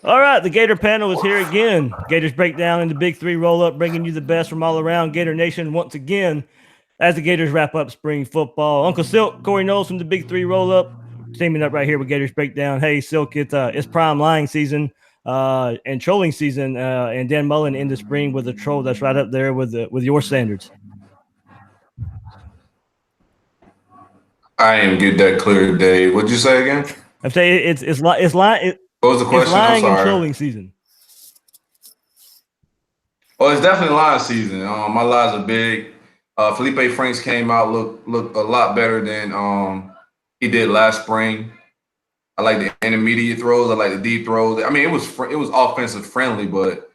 All right, the Gator panel is here again. Gators Breakdown and the Big Three roll-up, bringing you the best from all around Gator Nation once again as the Gators wrap up spring football. Uncle Silk, Corey Knowles from the Big Three roll-up, teaming up right here with Gators Breakdown. Hey, Silk, it's prime lying season and trolling season, and Dan Mullen in the spring with a troll that's right up there with your standards. I didn't get that clear today. What'd you say again? I'm saying it's lying. What was the question? It's lying I'm and sorry. trolling season. Oh, it's definitely lie season. My lies are big. Feleipe Franks came out looked a lot better than he did last spring. I like the intermediate throws. I like the deep throws. I mean, it was offensive friendly, but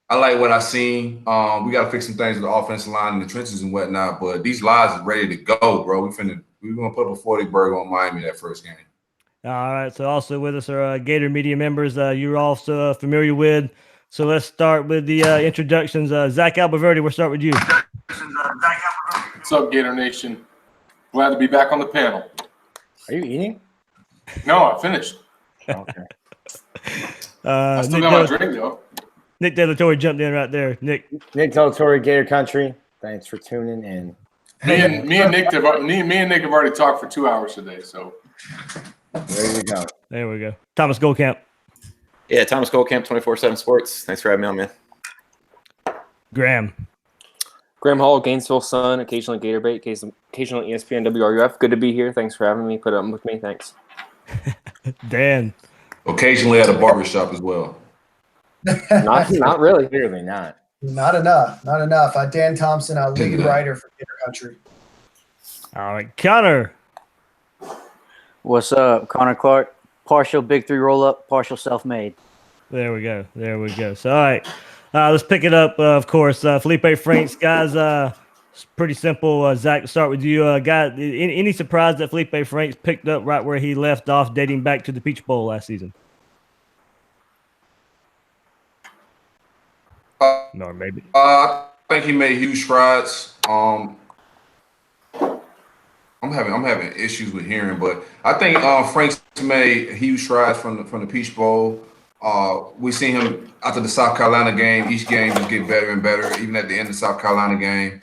I like what I seen. We got to fix some things with the offensive line in the trenches and whatnot. But these lies are ready to go, bro. We're gonna put up a 40 burger on Miami that first game. All right. So also with us are Gator media members you're also familiar with. So let's start with the introductions. Zach Alberverdi, we'll start with you. What's up, Gator Nation? Glad to be back on the panel. Are you eating? No, I finished. Okay. I still got my drink, though. Nick De La Torre jumped in right there. Nick De La Torre, Gator Country. Thanks for tuning in. Me and Nick have already talked for 2 hours today, so there you go. There we go. Thomas Goldcamp. Yeah, Thomas Goldcamp, 24/7 Sports. Thanks for having me on, man. Graham Hall, Gainesville Sun, occasionally Gator Bait, occasionally ESPN WRUF. Good to be here. Thanks for having me. Put up with me. Thanks. Dan. Occasionally at a barbershop as well. Not really. Clearly not. Not enough. Dan Thompson, lead writer for Gator Country. All right, Connor. What's up? Connor Clark, partial Big Three roll-up, partial self-made. There we go. So, all right, let's pick it up, of course. Feleipe Franks, guys, it's pretty simple. Zach, start with you. Any surprise that Feleipe Franks picked up right where he left off dating back to the Peach Bowl last season? No, maybe. I think he made huge strides. I'm having issues with hearing, but I think Franks made huge strides from the Peach Bowl. We seen him after the South Carolina game. Each game just get better and better, even at the end of the South Carolina game.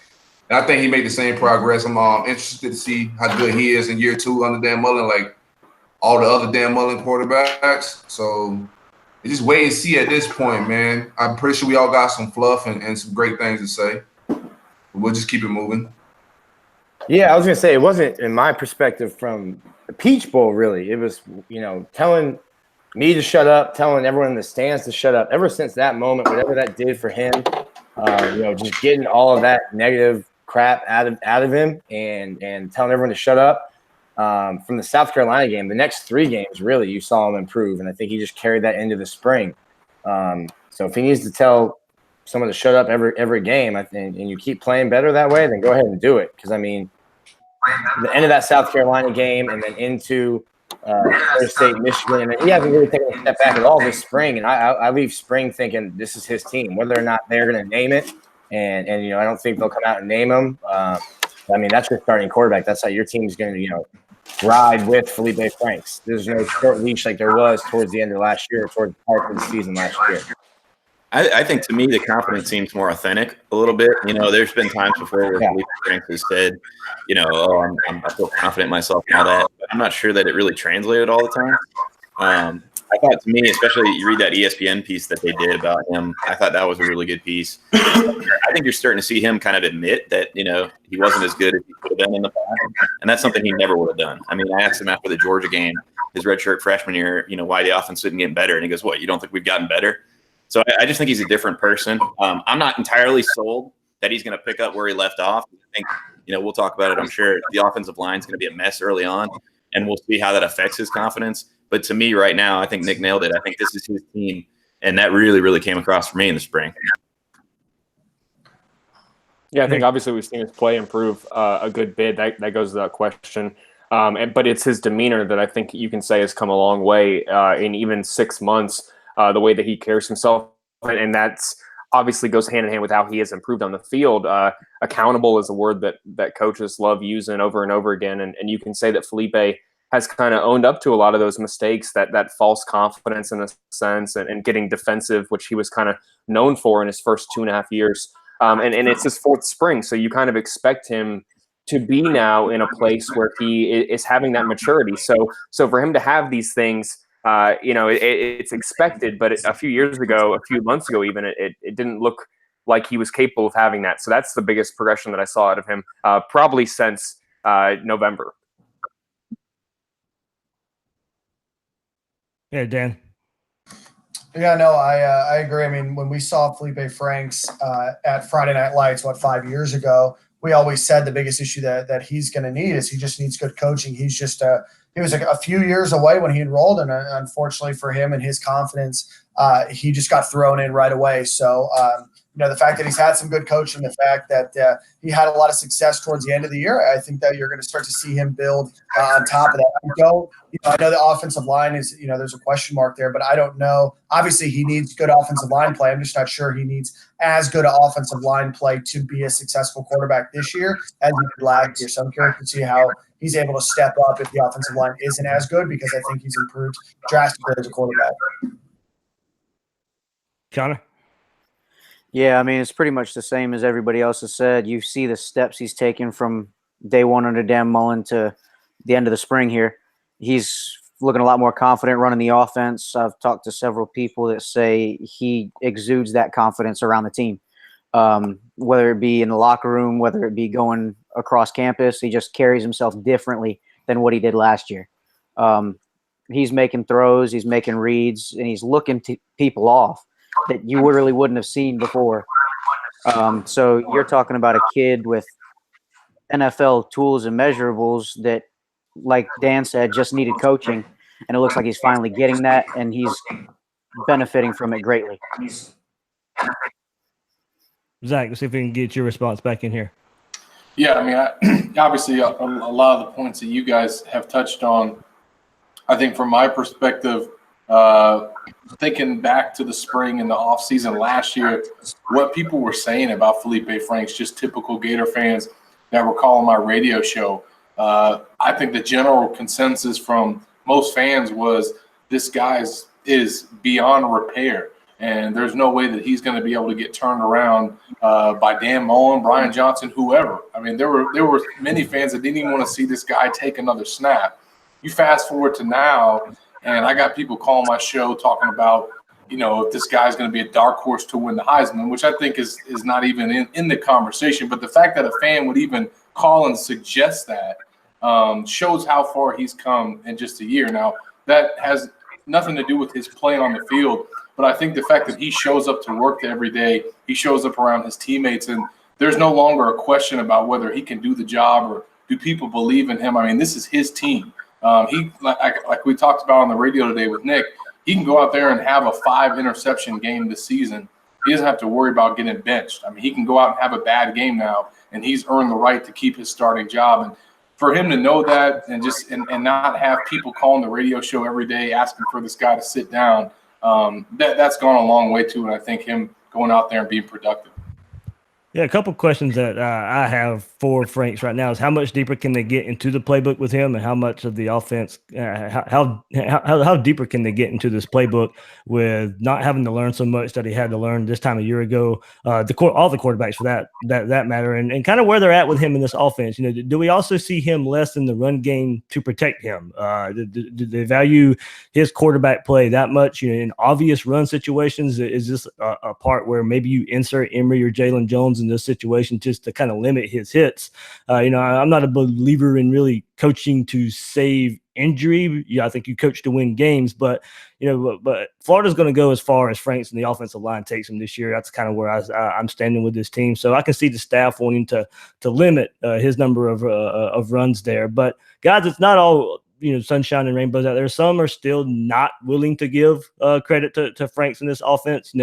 And I think he made the same progress. I'm interested to see how good he is in year 2 under Dan Mullen, like all the other Dan Mullen quarterbacks. So just wait and see at this point, man. I'm pretty sure we all got some fluff and some great things to say. We'll just keep it moving. Yeah, I was going to say it wasn't, in my perspective, from the Peach Bowl, really. It was, telling me to shut up, telling everyone in the stands to shut up. Ever since that moment, whatever that did for him, just getting all of that negative crap out of him and telling everyone to shut up. From the South Carolina game, the next 3 games, really, you saw him improve, and I think he just carried that into the spring. So if he needs to tell someone to shut up every game, I think, and you keep playing better that way, then go ahead and do it. Because, I mean, the end of that South Carolina game and then into Florida State, Michigan, and he hasn't really taken a step back at all this spring. And I leave spring thinking this is his team, whether or not they're going to name it. And I don't think they'll come out and name him. I mean, that's your starting quarterback. That's how your team's going to, ride with Feleipe Franks. There's no short leash like there was towards the end of last year, towards the part of the season last year. I think, to me, the confidence seems more authentic a little bit. There's been times before where Feleipe Franks has said, I feel confident in myself and all that. But I'm not sure that it really translated all the time. I thought, to me, especially you read that ESPN piece that they did about him, I thought that was a really good piece. I think you're starting to see him kind of admit that, he wasn't as good as he could have been in the past. And that's something he never would have done. I mean, I asked him after the Georgia game, his redshirt freshman year, why the offense didn't get better. And he goes, what, you don't think we've gotten better? So I just think he's a different person. I'm not entirely sold that he's going to pick up where he left off. I think, we'll talk about it. I'm sure the offensive line is going to be a mess early on, and we'll see how that affects his confidence. But to me right now, I think Nick nailed it. I think this is his team, and that really, really came across for me in the spring. Yeah, I think obviously we've seen his play improve a good bit. That goes without question. But it's his demeanor that I think you can say has come a long way in even 6 months, the way that he carries himself. And that's obviously goes hand in hand with how he has improved on the field. Accountable is a word that coaches love using over and over again. And you can say that Feleipe has kind of owned up to a lot of those mistakes, that false confidence in a sense, and getting defensive, which he was kind of known for in his first 2.5 years. And it's his fourth spring, so you kind of expect him to be now in a place where he is having that maturity. So for him to have these things, it's expected. But a few months ago, even it didn't look like he was capable of having that. So that's the biggest progression that I saw out of him, probably since November. Yeah, Dan. Yeah, no, I agree. I mean, when we saw Feleipe Franks at Friday Night Lights, 5 years ago, we always said the biggest issue that he's going to need is he just needs good coaching. He was a few years away when he enrolled, and unfortunately for him and his confidence, he just got thrown in right away. So, the fact that he's had some good coaching, the fact that he had a lot of success towards the end of the year, I think that you're going to start to see him build on top of that. I know the offensive line is, there's a question mark there, but I don't know. Obviously, he needs good offensive line play. I'm just not sure he needs as good an offensive line play to be a successful quarterback this year as he did last year. So I'm curious to see how he's able to step up if the offensive line isn't as good, because I think he's improved drastically as a quarterback. Connor? Yeah, I mean, it's pretty much the same as everybody else has said. You see the steps he's taken from day one under Dan Mullen to the end of the spring here. He's looking a lot more confident running the offense. I've talked to several people that say he exudes that confidence around the team, whether it be in the locker room, whether it be going across campus. He just carries himself differently than what he did last year. He's making throws, he's making reads, and he's looking people off that you really wouldn't have seen before. So you're talking about a kid with NFL tools and measurables that, like Dan said, just needed coaching, and it looks like he's finally getting that, and he's benefiting from it greatly. Zach, let's see if we can get your response back in here. Yeah, I mean, obviously a lot of the points that you guys have touched on, I think from my perspective, thinking back to the spring and the offseason last year, what people were saying about Feleipe Franks, just typical Gator fans that were calling my radio show, I think the general consensus from most fans was this guy is beyond repair, and there's no way that he's going to be able to get turned around by Dan Mullen, Brian Johnson, whoever. I mean, there were many fans that didn't even want to see this guy take another snap. You fast forward to now, and I got people calling my show talking about, if this guy's going to be a dark horse to win the Heisman, which I think is not even in the conversation. But the fact that a fan would even call and suggest that shows how far he's come in just a year. Now, that has nothing to do with his playing on the field, but I think the fact that he shows up to work every day, he shows up around his teammates, and there's no longer a question about whether he can do the job or do people believe in him. I mean, this is his team. He, like we talked about on the radio today with Nick, he can go out there and have a 5-interception game this season. He doesn't have to worry about getting benched. I mean, he can go out and have a bad game now, and he's earned the right to keep his starting job. And for him to know that and just and not have people calling the radio show every day asking for this guy to sit down, that's gone a long way too. And I think him going out there and being productive. Yeah, a couple questions that I have for Franks right now is how much deeper can they get into the playbook with him, and how much of the offense, how deeper can they get into this playbook with not having to learn so much that he had to learn this time a year ago, all the quarterbacks for that matter, and kind of where they're at with him in this offense. Do we also see him less in the run game to protect him? Do they value his quarterback play that much? In obvious run situations, is this a part where maybe you insert Emory or Jalen Jones in this situation just to kind of limit his hits? I'm not a believer in really coaching to save injury. I think you coach to win games, but Florida's going to go as far as Franks and the offensive line takes him this year. That's kind of where I'm standing with this team. So I can see the staff wanting to limit his number of runs there. But guys, it's not all sunshine and rainbows out there. Some are still not willing to give credit to Franks in this offense.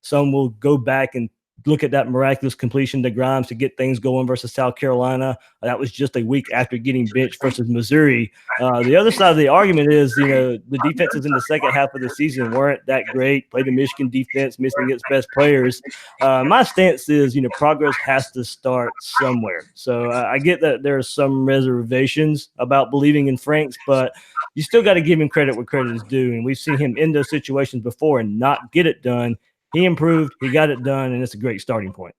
Some will go back and look at that miraculous completion to Grimes to get things going versus South Carolina. That was just a week after getting benched versus Missouri. The other side of the argument is, the defenses in the second half of the season weren't that great. Played the Michigan defense, missing its best players. My stance is, progress has to start somewhere. So I get that there are some reservations about believing in Franks, but you still got to give him credit where credit is due. And we've seen him in those situations before and not get it done. He improved, he got it done, and it's a great starting point.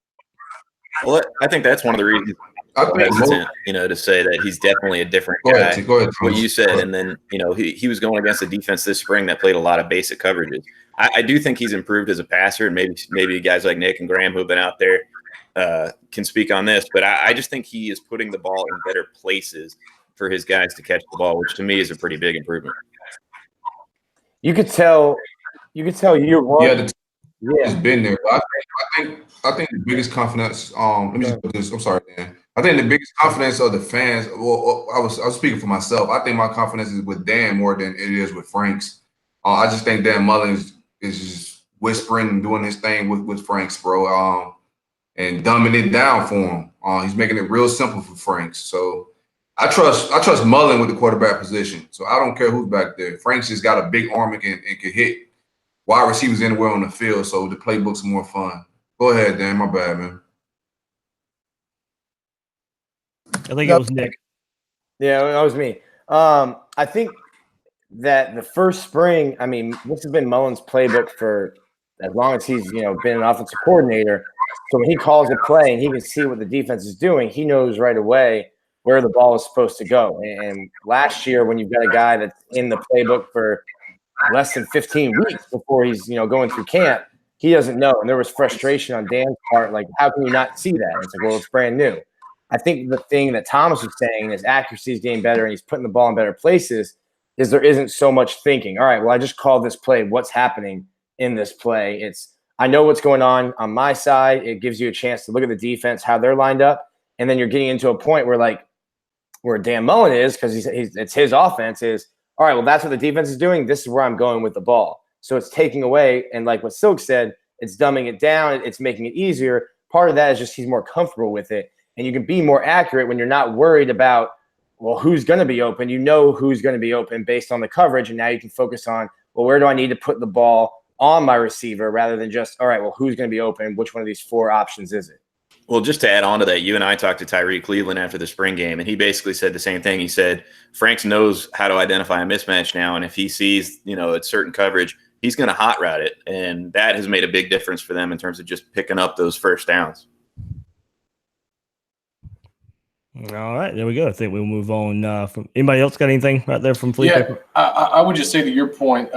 Well, I think that's one of the reasons I'm hesitant, to say that he's definitely a different guy. Go ahead. What you said, and then, he was going against a defense this spring that played a lot of basic coverages. I do think he's improved as a passer, and maybe guys like Nick and Graham who have been out there can speak on this, but I just think he is putting the ball in better places for his guys to catch the ball, which to me is a pretty big improvement. You could tell year one. It's been there. But I think the biggest confidence. Let me just put this. I'm sorry, Dan. I think the biggest confidence of the fans. Well, I was speaking for myself. I think my confidence is with Dan more than it is with Franks. I just think Dan Mullen is just whispering and doing his thing with Franks, bro. And dumbing it down for him. He's making it real simple for Franks. So I trust Mullen with the quarterback position. So I don't care who's back there. Franks just got a big arm and can hit wide receivers anywhere on the field, so the playbooks are more fun. Go ahead, Dan. My bad, man. I think it was Nick. Yeah, that was me. I think that the first spring, this has been Mullen's playbook for as long as he's, been an offensive coordinator. So when he calls a play and he can see what the defense is doing, he knows right away where the ball is supposed to go. And last year, when you've got a guy that's in the playbook for less than 15 weeks before he's, going through camp, he doesn't know. And there was frustration on Dan's part. Like, how can you not see that? And it's like, well, it's brand new. I think the thing that Thomas was saying is accuracy is getting better and he's putting the ball in better places is there isn't so much thinking. All right, well, I just called this play. What's happening in this play? I know what's going on my side. It gives you a chance to look at the defense, how they're lined up. And then you're getting into a point where Dan Mullen is, because it's his offense, is, all right, well, that's what the defense is doing. This is where I'm going with the ball. So it's taking away, and like what Silk said, it's dumbing it down. It's making it easier. Part of that is just he's more comfortable with it. And you can be more accurate when you're not worried about, well, who's going to be open. You know who's going to be open based on the coverage, and now you can focus on, well, where do I need to put the ball on my receiver rather than just, all right, well, who's going to be open? Which one of these four options is it? Well, just to add on to that, you and I talked to Tyree Cleveland after the spring game, and he basically said the same thing. He said Franks knows how to identify a mismatch now, and if he sees, a certain coverage, he's going to hot route it, and that has made a big difference for them in terms of just picking up those first downs. All right, there we go. I think we'll move on. From anybody else got anything right there from Feleipe? Yeah, I would just say to your point,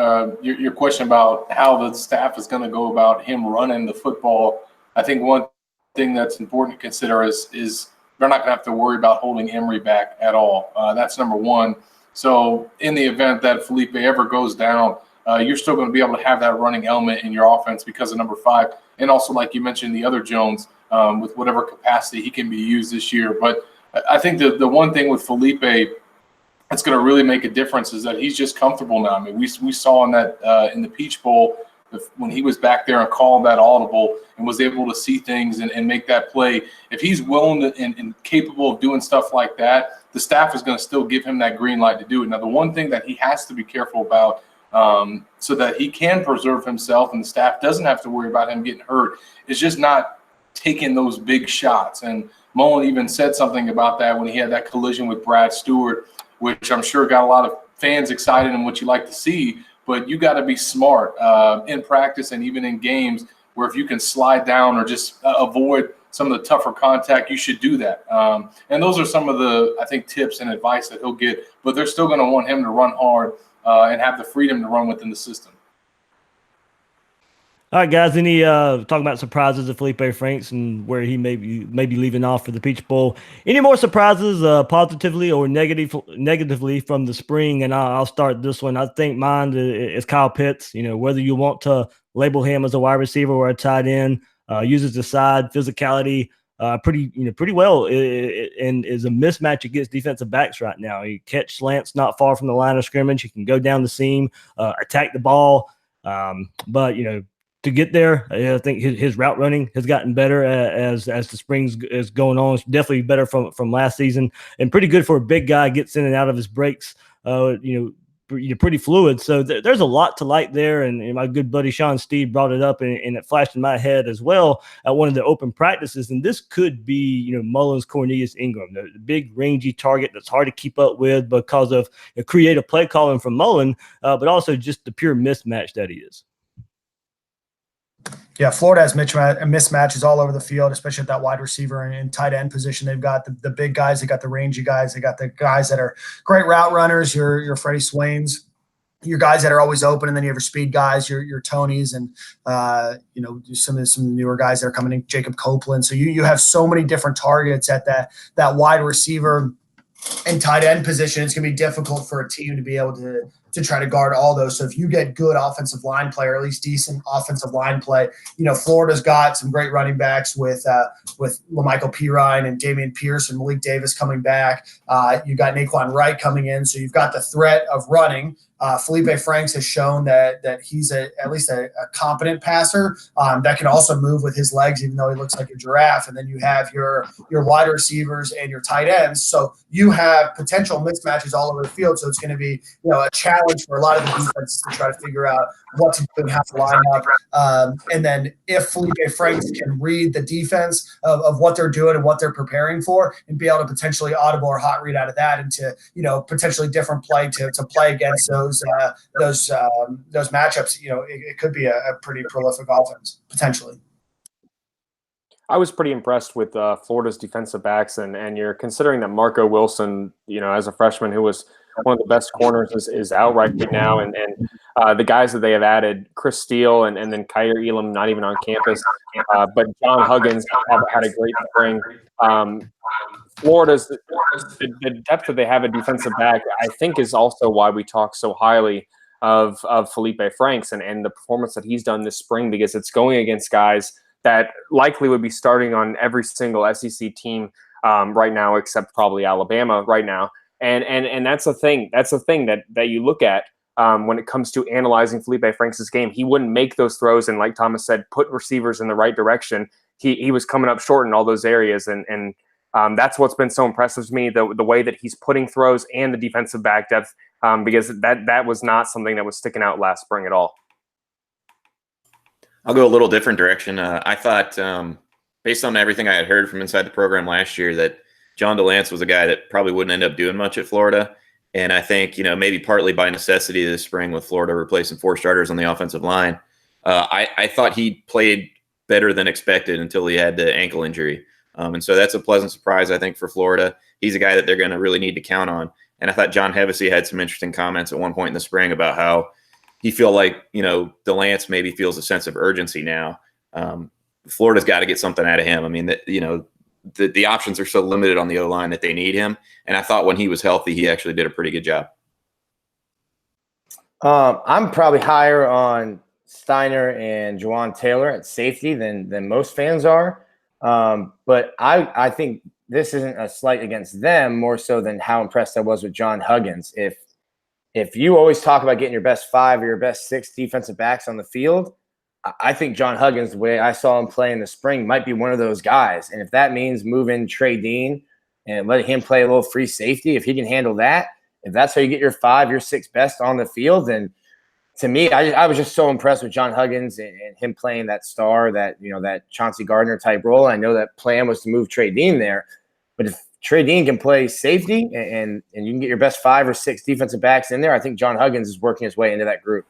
your question about how the staff is going to go about him running the football. I think one thing that's important to consider is they're not going to have to worry about holding Emory back at all. That's number one. So in the event that Feleipe ever goes down, you're still going to be able to have that running element in your offense because of number 5. And also, like you mentioned, the other Jones, with whatever capacity he can be used this year. But I think the one thing with Feleipe that's going to really make a difference is that he's just comfortable now. I mean, we saw in the Peach Bowl when he was back there and called that audible and was able to see things and make that play. If he's willing to, and capable of doing stuff like that, the staff is going to still give him that green light to do it. Now, the one thing that he has to be careful about so that he can preserve himself and the staff doesn't have to worry about him getting hurt is just not taking those big shots. And Mullen even said something about that when he had that collision with Brad Stewart, which I'm sure got a lot of fans excited and what you like to see. But you got to be smart in practice and even in games where if you can slide down or just avoid some of the tougher contact, you should do that. And those are some of the, I think, tips and advice that he'll get. But they're still going to want him to run hard and have the freedom to run within the system. All right, guys. Any talking about surprises of Feleipe Franks and where he may be leaving off for the Peach Bowl? Any more surprises, positively or negatively from the spring? And I'll start this one. I think mine is Kyle Pitts. Whether you want to label him as a wide receiver or a tight end, uses the side physicality pretty well, and is a mismatch against defensive backs right now. He catch slants not far from the line of scrimmage. He can go down the seam, attack the ball, but to get there. I think his route running has gotten better as the springs is going on. It's definitely better from last season, and pretty good for a big guy. Gets in and out of his breaks. You're pretty fluid. So there's a lot to like there. And my good buddy Sean Steed brought it up, and it flashed in my head as well at one of the open practices. And this could be, Mullins, Cornelius, Ingram, the big rangy target that's hard to keep up with because of creative play calling from Mullen, but also just the pure mismatch that he is. Yeah, Florida has mismatches all over the field, especially at that wide receiver and tight end position. They've got the big guys, they got the rangy guys, they got the guys that are great route runners, your Freddie Swains, your guys that are always open, and then you have your speed guys, your Tonys, and some of the newer guys that are coming in, Jacob Copeland. So you have so many different targets at that wide receiver and tight end position. It's going to be difficult for a team to be able to try to guard all those. So if you get good offensive line play, or at least decent offensive line play, Florida's got some great running backs with LaMichael Pirine and Damian Pierce and Malik Davis coming back. You got Naquan Wright coming in. So you've got the threat of running. Feleipe Franks has shown that he's at least a competent passer that can also move with his legs, even though he looks like a giraffe. And then you have your wide receivers and your tight ends. So you have potential mismatches all over the field. So it's going to be a challenge for a lot of the defenses to try to figure out what to do and how to line up. And then if Feleipe Franks can read the defense of what they're doing and what they're preparing for, and be able to potentially audible or hot read out of that into potentially different play to play against those matchups, it could be a pretty prolific offense potentially. I was pretty impressed with Florida's defensive backs, and you're considering that Marco Wilson, as a freshman who was one of the best corners is out right now, and the guys that they have added, Chris Steele and then Kyer Elam, not even on campus, but John Huggins had a great spring. Florida's the depth that they have at defensive back, I think, is also why we talk so highly of Feleipe Franks and the performance that he's done this spring, because it's going against guys that likely would be starting on every single SEC team right now, except probably Alabama right now. And that's the thing. That's the thing that you look at when it comes to analyzing Feleipe Franks' game. He wouldn't make those throws, and like Thomas said, put receivers in the right direction. He was coming up short in all those areas, and that's what's been so impressive to me, the way that he's putting throws and the defensive back depth, because that was not something that was sticking out last spring at all. I'll go a little different direction. I thought, based on everything I had heard from inside the program last year, that John DeLance was a guy that probably wouldn't end up doing much at Florida. And I think, maybe partly by necessity this spring with Florida replacing 4 starters on the offensive line, I thought he played better than expected until he had the ankle injury. And so that's a pleasant surprise, I think, for Florida. He's a guy that they're going to really need to count on. And I thought John Hevesy had some interesting comments at one point in the spring about how he feel like, DeLance maybe feels a sense of urgency now. Florida's got to get something out of him. I mean, the options are so limited on the O-line that they need him. And I thought when he was healthy, he actually did a pretty good job. I'm probably higher on Steiner and Juwan Taylor at safety than most fans are. But I think this isn't a slight against them, more so than how impressed I was with John Huggins. If you always talk about getting your best 5 or your best 6 defensive backs on the field, I think John Huggins, the way I saw him play in the spring, might be one of those guys. And if that means moving Trey Dean and letting him play a little free safety, if he can handle that, if that's how you get your 5, your 6 best on the field, then to me, I was just so impressed with John Huggins and him playing that star, that Chauncey Gardner type role. I know that plan was to move Trey Dean there, but if Trey Dean can play safety and you can get your best 5 or 6 defensive backs in there, I think John Huggins is working his way into that group.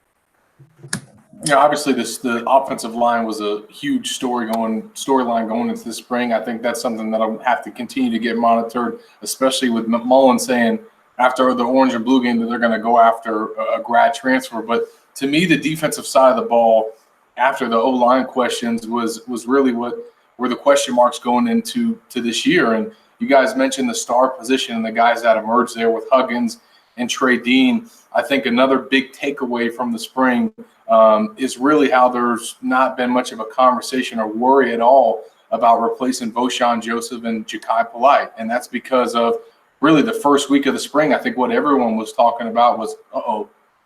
Yeah, obviously the offensive line was a huge storyline going into the spring. I think that's something that'll have to continue to get monitored, especially with Mullen saying after the orange and blue game that they're going to go after a grad transfer. But to me, the defensive side of the ball after the O-line questions was really what were the question marks going into this year. And you guys mentioned the star position and the guys that emerged there with Huggins and Trey Dean. I think another big takeaway from the spring is really how there's not been much of a conversation or worry at all about replacing Voshon Joseph and Ja'Kai Polite. And that's because of really the first week of the spring. I think what everyone was talking about was,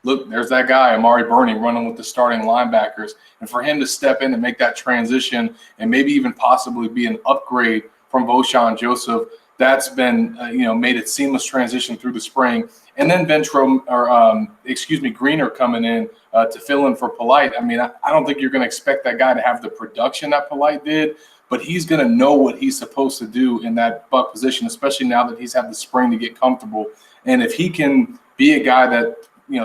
look, there's that guy, Amari Burney, running with the starting linebackers. And for him to step in and make that transition and maybe even possibly be an upgrade from Voshon Joseph, that's been, made it seamless transition through the spring. And then Greener coming in to fill in for Polite. I mean, I don't think you're going to expect that guy to have the production that Polite did, but he's going to know what he's supposed to do in that buck position, especially now that he's had the spring to get comfortable. And if he can be a guy that,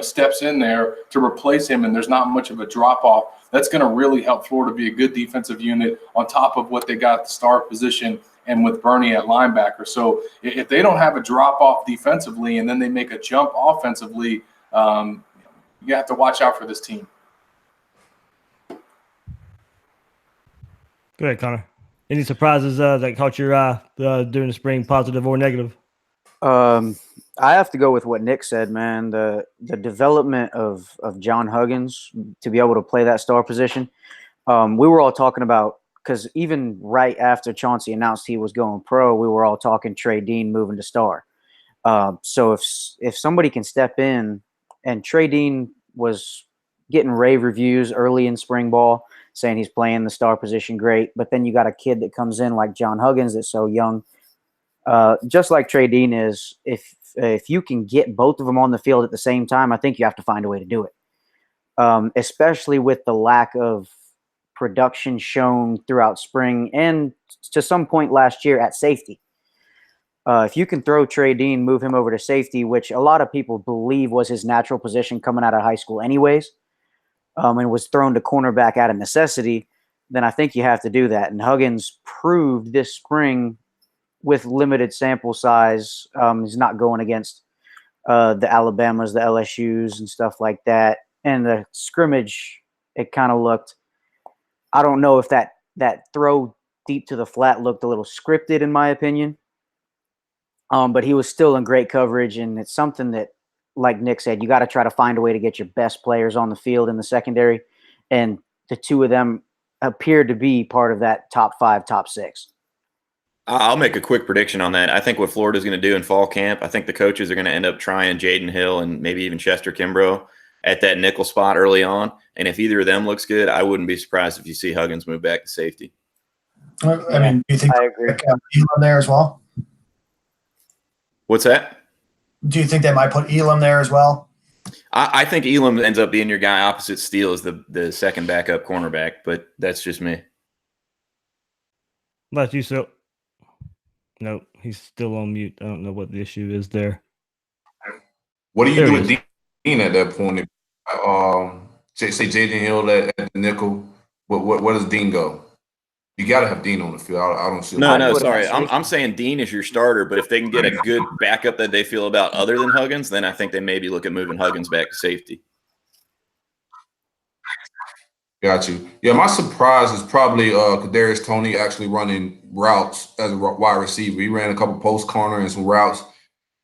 steps in there to replace him and there's not much of a drop-off, that's going to really help Florida be a good defensive unit on top of what they got at the star position and with Burney at linebacker. So if they don't have a drop-off defensively and then they make a jump offensively, you have to watch out for this team. Go ahead, Connor. Any surprises that caught your eye during the spring, positive or negative? I have to go with what Nick said, man. The development of John Huggins to be able to play that star position. We were all talking about, because even right after Chauncey announced he was going pro, we were all talking Trey Dean moving to star. So if somebody can step in, and Trey Dean was getting rave reviews early in spring ball, saying he's playing the star position great, but then you got a kid that comes in like John Huggins that's so young, just like Trey Dean is. If you can get both of them on the field at the same time, I think you have to find a way to do it, especially with the lack of production shown throughout spring and to some point last year at safety. If you can throw Trey Dean, move him over to safety, which a lot of people believe was his natural position coming out of high school anyways, and was thrown to cornerback out of necessity, then I think you have to do that. And Huggins proved this spring with limited sample size, he's not going against the Alabamas, the LSUs and stuff like that. And the scrimmage, it kind of looked, I don't know if that throw deep to the flat looked a little scripted in my opinion. But he was still in great coverage, and it's something that, like Nick said, you got to try to find a way to get your best players on the field in the secondary, and the two of them appeared to be part of that top 5, top 6. I'll make a quick prediction on that. I think what Florida's going to do in fall camp, I think the coaches are going to end up trying Jaden Hill and maybe even Chester Kimbrough at that nickel spot early on. And if either of them looks good, I wouldn't be surprised if you see Huggins move back to safety. I mean, do you think I agree. Elam there as well? What's that? Do you think they might put Elam there as well? I think Elam ends up being your guy opposite Steele as the second backup cornerback, but that's just me. How about you, Silk? No, he's still on mute. I don't know what the issue is there. What do you There do he with Dean at that point? Say Jaden Hill at the nickel. What does Dean go? You got to have Dean on the field. I don't see. No, sorry. I'm saying Dean is your starter, but if they can get a good backup that they feel about other than Huggins, then I think they maybe look at moving Huggins back to safety. Got you. Yeah, my surprise is probably Kadarius Toney actually running routes as a wide receiver. He ran a couple post corner and some routes,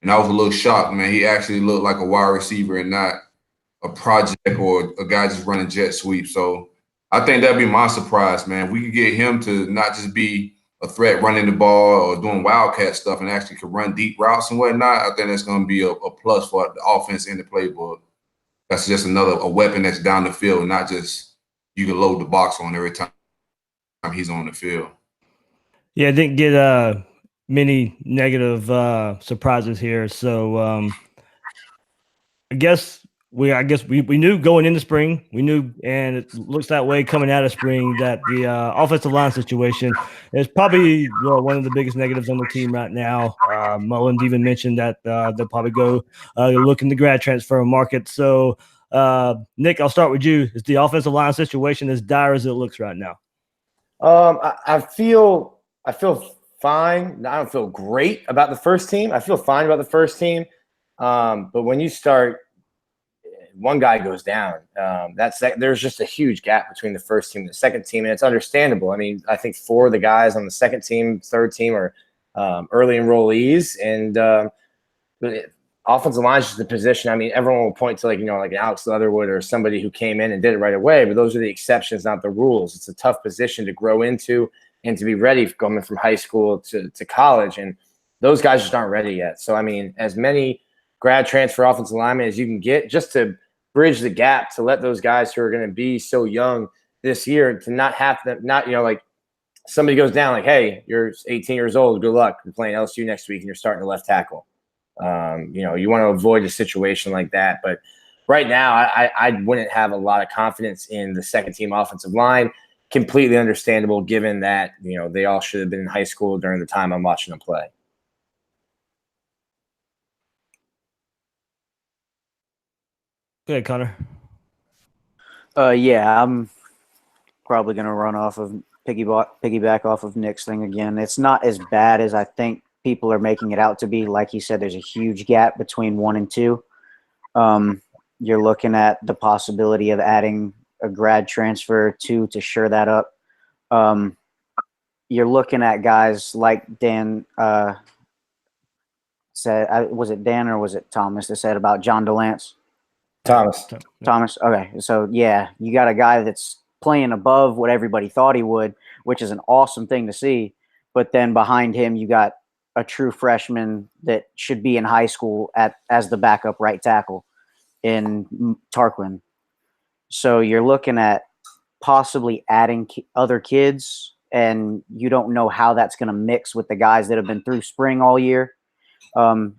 and I was a little shocked, man. He actually looked like a wide receiver and not a project or a guy just running jet sweep. So I think that'd be my surprise, man. We could get him to not just be a threat running the ball or doing wildcat stuff and actually could run deep routes and whatnot. I think that's going to be a plus for the offense in the playbook. That's just a weapon that's down the field, not just you can load the box on every time he's on the field. Yeah, I didn't get many negative surprises here. So I guess we knew going into spring, and it looks that way coming out of spring, that the offensive line situation is probably one of the biggest negatives on the team right now. Mullins even mentioned that they'll probably go look in the grad transfer market. So Nick, I'll start with you. Is the offensive line situation as dire as it looks right now? I feel fine. I don't feel great about the first team. I feel fine about the first team. But when you start, one guy goes down, there's just a huge gap between the first team and the second team, and it's understandable. I mean, I think 4 of the guys on the second team, third team are early enrollees, and offensive line is just the position. I mean, everyone will point to like an Alex Leatherwood or somebody who came in and did it right away, but those are the exceptions, not the rules. It's a tough position to grow into and to be ready coming from high school to college, and those guys just aren't ready yet. So, I mean, as many grad transfer offensive linemen as you can get just to bridge the gap to let those guys who are going to be so young this year to not have them, not, like somebody goes down like, hey, you're 18 years old. Good luck. You're playing LSU next week and you're starting to left tackle. You want to avoid a situation like that. But right now, I wouldn't have a lot of confidence in the second team offensive line. Completely understandable given that, they all should have been in high school during the time I'm watching them play. Go ahead, Connor. Yeah, I'm probably going to run off of piggyback off of Nick's thing again. It's not as bad as I think people are making it out to be. Like he said, there's a huge gap between 1 and 2. You're looking at the possibility of adding a grad transfer to shore that up. You're looking at guys like Dan said. Was it Dan or was it Thomas that said about John DeLance? Thomas. Okay. So, yeah, you got a guy that's playing above what everybody thought he would, which is an awesome thing to see. But then behind him, you got a true freshman that should be in high school as the backup right tackle in Tarquin. So you're looking at possibly adding other kids, and you don't know how that's going to mix with the guys that have been through spring all year.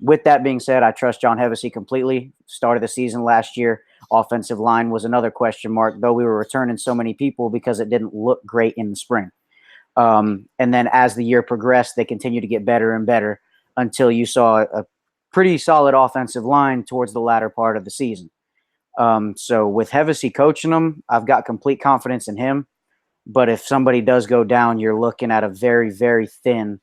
With that being said, I trust John Hevesy completely. Start of the season last year, offensive line was another question mark, though we were returning so many people because it didn't look great in the spring. And then as the year progressed, they continued to get better and better until you saw a pretty solid offensive line towards the latter part of the season. So with Hevesy coaching them, I've got complete confidence in him. But if somebody does go down, you're looking at a very, very thin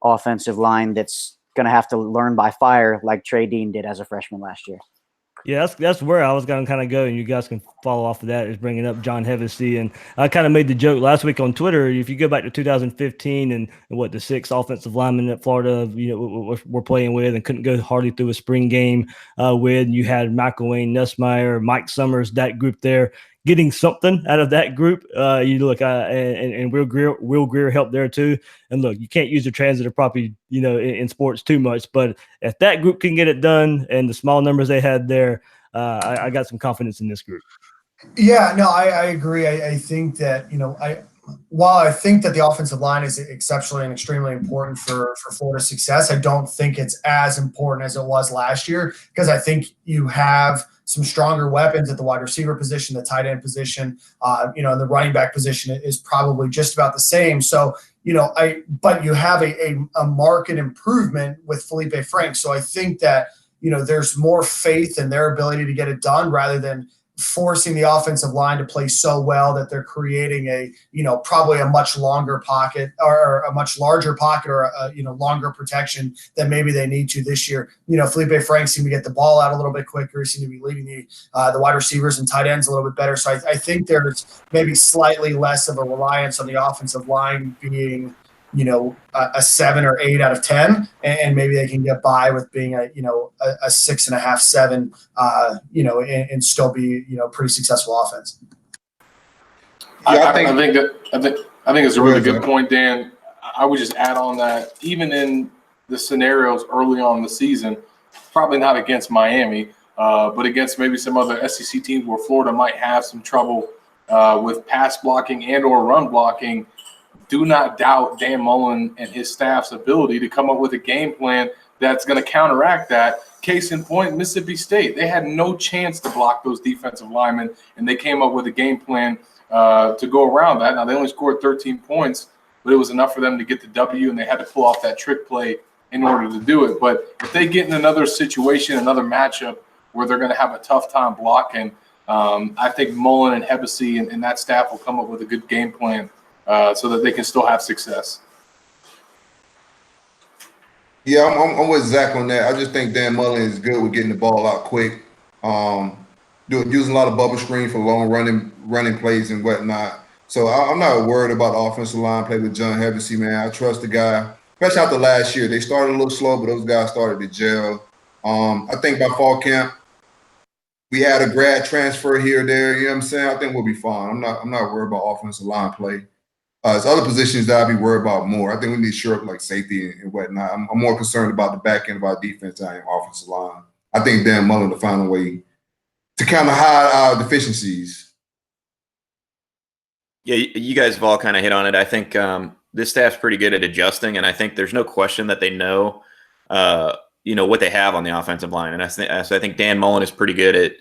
offensive line that's going to have to learn by fire like Trey Dean did as a freshman last year. Yeah, that's where I was going to kind of go, and you guys can follow off of that, is bringing up John Hevesy. And I kind of made the joke last week on Twitter, if you go back to 2015 and what the 6 offensive linemen that Florida were playing with and couldn't go hardly through a spring game with, you had Michael Wayne Nussmeier, Mike Summers, that group there, getting something out of that group. You look, and Will Greer helped there too. And look, you can't use the transitive property, in sports too much. But if that group can get it done and the small numbers they had there, I got some confidence in this group. Yeah, no, I agree. I think that, while I think that the offensive line is exceptionally and extremely important for Florida's success, I don't think it's as important as it was last year, because I think you have some stronger weapons at the wide receiver position, the tight end position, and the running back position is probably just about the same. So, but you have a market improvement with Feleipe Franks. So I think that, there's more faith in their ability to get it done rather than forcing the offensive line to play so well that they're creating probably a much longer pocket or a much larger pocket or a longer protection than maybe they need to this year. Feleipe Franks seemed to get the ball out a little bit quicker. He seemed to be leading the wide receivers and tight ends a little bit better. So I think there's maybe slightly less of a reliance on the offensive line being a 7 or 8 out of 10, and maybe they can get by with being a 6.5, 7, and still be pretty successful offense. I think it's a really good point, Dan. I would just add on that even in the scenarios early on in the season, probably not against Miami, but against maybe some other SEC teams where Florida might have some trouble with pass blocking and or run blocking. Do not doubt Dan Mullen and his staff's ability to come up with a game plan that's going to counteract that. Case in point, Mississippi State. They had no chance to block those defensive linemen, and they came up with a game plan to go around that. Now, they only scored 13 points, but it was enough for them to get the W, and they had to pull off that trick play in order to do it. But if they get in another situation, another matchup where they're going to have a tough time blocking, I think Mullen and Hevesy and that staff will come up with a good game plan so that they can still have success. Yeah, I'm with Zach on that. I just think Dan Mullen is good with getting the ball out quick, using a lot of bubble screen for long running plays and whatnot. So I'm not worried about the offensive line play with John Hevesy, man. I trust the guy, especially after last year. They started a little slow, but those guys started to gel. I think by fall camp, we had a grad transfer here or there. You know what I'm saying? I think we'll be fine. I'm not worried about offensive line play. There's other positions that I'd be worried about more. I think we need to shore up like safety and whatnot. I'm more concerned about the back end of our defense than I am offensive line. I think Dan Mullen will find a way to kind of hide our deficiencies. Yeah, you guys have all kind of hit on it. I think this staff's pretty good at adjusting, and I think there's no question that they know, what they have on the offensive line. And I think Dan Mullen is pretty good at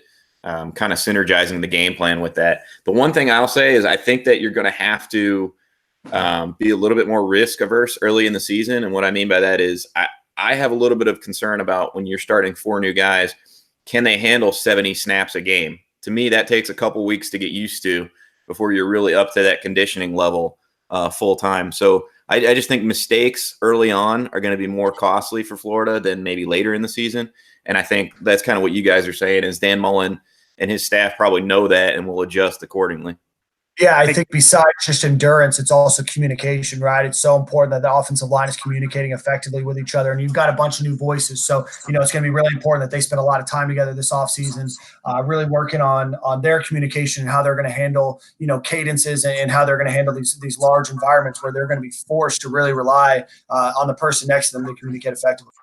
kind of synergizing the game plan with that. The one thing I'll say is I think that you're going to have to be a little bit more risk averse early in the season. And what I mean by that is I have a little bit of concern about when you're starting 4 new guys, can they handle 70 snaps a game? To me, that takes a couple weeks to get used to before you're really up to that conditioning level full time. So I just think mistakes early on are going to be more costly for Florida than maybe later in the season. And I think that's kind of what you guys are saying is Dan Mullen and his staff probably know that and will adjust accordingly. Yeah, I think besides just endurance, it's also communication, right? It's so important that the offensive line is communicating effectively with each other. And you've got a bunch of new voices. So, it's going to be really important that they spend a lot of time together this offseason, really working on their communication and how they're going to handle, cadences and how they're going to handle these large environments where they're going to be forced to really rely on the person next to them to communicate effectively.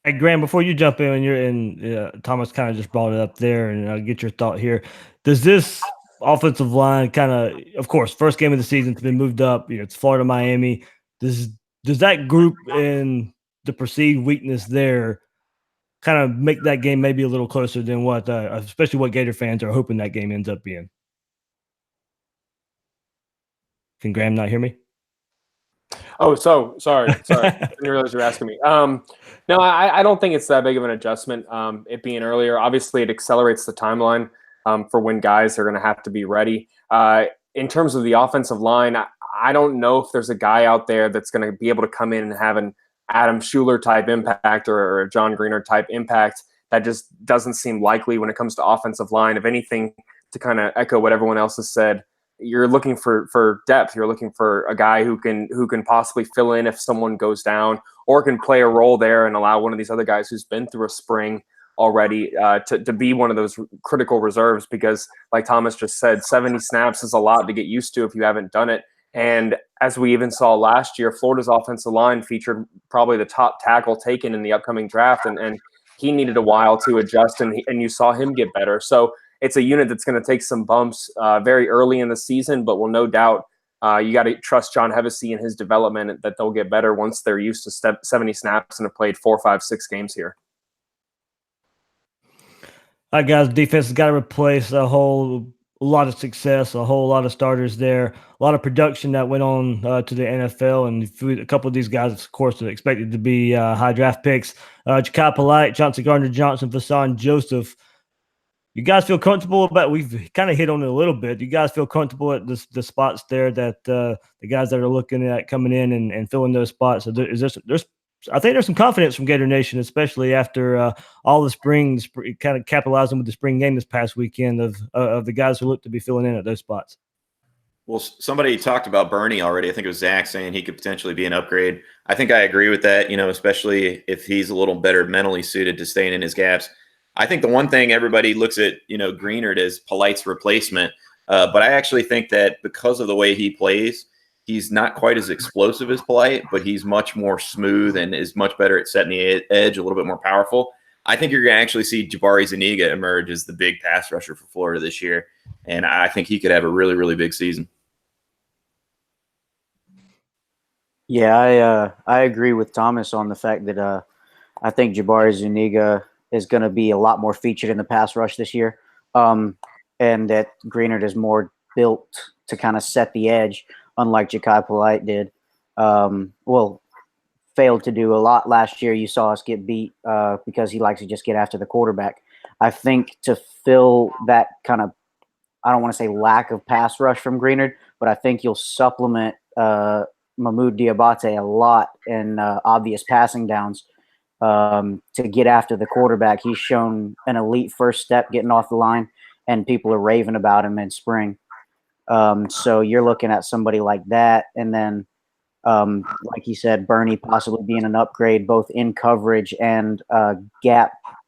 Hey, Graham, before you jump in, and you're in, Thomas kind of just brought it up there, and I'll get your thought here. Does this offensive line of course, first game of the season, it's been moved up. It's Florida, Miami. Does that group and the perceived weakness there kind of make that game maybe a little closer than what, especially what Gator fans are hoping that game ends up being? Can Graham not hear me? Oh, sorry. I didn't realize you were asking me. No, I don't think it's that big of an adjustment. It being earlier, obviously, it accelerates the timeline for when guys are going to have to be ready. In terms of the offensive line, I don't know if there's a guy out there that's going to be able to come in and have an Adam Schuler type impact or a John Greener type impact. That just doesn't seem likely when it comes to offensive line. If anything, to kind of echo what everyone else has said, you're looking for depth. You're looking for a guy who can possibly fill in if someone goes down, or can play a role there and allow one of these other guys who's been through a spring already to be one of those critical reserves. Because like Thomas just said, 70 snaps is a lot to get used to if you haven't done it. And as we even saw last year, Florida's offensive line featured probably the top tackle taken in the upcoming draft, and he needed a while to adjust, and you saw him get better. So it's a unit that's going to take some bumps very early in the season, but will no doubt you got to trust John Hevesy and his development that they'll get better once they're used to 70 snaps and have played 4, 5, 6 games here. All right, guys, defense has got to replace a whole lot of success, a whole lot of starters there, a lot of production that went on to the NFL. And a couple of these guys, of course, are expected to be high draft picks. Ja'Kai Polite, Chauncey Gardner-Johnson, Vashawn Joseph. You guys feel comfortable about? We've kind of hit on it a little bit. You guys feel comfortable at the spots there that the guys that are looking at coming in and filling those spots? So I think there's some confidence from Gator Nation, especially after all the spring, kind of capitalizing with the spring game this past weekend of the guys who look to be filling in at those spots. Well, somebody talked about Bernie already. I think it was Zach saying he could potentially be an upgrade. I think I agree with that, especially if he's a little better mentally suited to staying in his gaps. I think the one thing everybody looks at, Greenard as Polite's replacement. But I actually think that because of the way he plays, he's not quite as explosive as Polite, but he's much more smooth and is much better at setting the edge, a little bit more powerful. I think you're going to actually see Jabari Zuniga emerge as the big pass rusher for Florida this year. And I think he could have a really, really big season. Yeah, I agree with Thomas on the fact that I think Jabari Zuniga is going to be a lot more featured in the pass rush this year, and that Greenard is more built to kind of set the edge, unlike Ja'Kai Polite did. Failed to do a lot last year. You saw us get beat because he likes to just get after the quarterback. I think to fill that kind of, I don't want to say lack of pass rush from Greenard, but I think you'll supplement Mahmoud Diabate a lot in obvious passing downs to get after the quarterback. He's shown an elite first step getting off the line, and people are raving about him in spring. So you're looking at somebody like that. And then, like you said, Bernie possibly being an upgrade, both in coverage and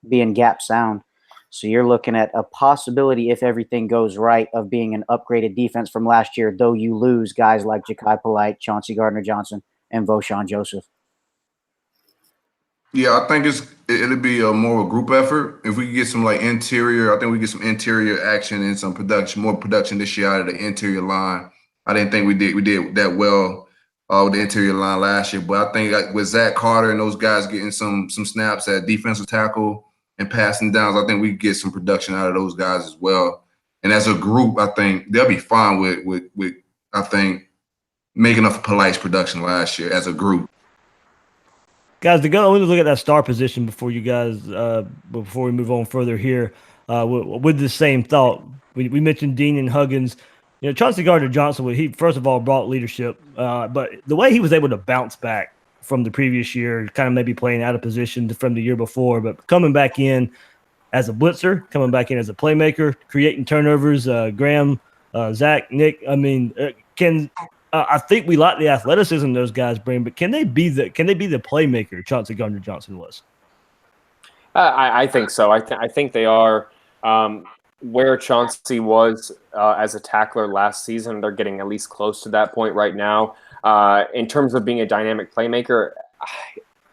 being gap sound. So you're looking at a possibility, if everything goes right, of being an upgraded defense from last year, though you lose guys like Ja'Kai Polite, Chauncey Gardner-Johnson, and Vashawn Joseph. Yeah, I think it'll be a more of a group effort. If we could get some like interior, I think we get some interior action and some production, more production this year out of the interior line. I didn't think we did that well with the interior line last year, but I think like, with Zach Carter and those guys getting some snaps at defensive tackle and passing downs, I think we get some production out of those guys as well. And as a group, I think they'll be fine with I think making up for Feleipe's production last year as a group. Guys, to go, I want to look at that star position before you guys, before we move on further here. With the same thought, we mentioned Dean and Huggins. You know, Chauncey Gardner-Johnson, he first of all brought leadership, but the way he was able to bounce back from the previous year, kind of maybe playing out of position from the year before, but coming back in as a blitzer, coming back in as a playmaker, creating turnovers. Graham, Zach, Nick. I mean, I think we like the athleticism those guys bring, but can they be the playmaker Chauncey Gardner-Johnson was? I think so. I think they are where Chauncey was as a tackler last season. They're getting at least close to that point right now. In terms of being a dynamic playmaker,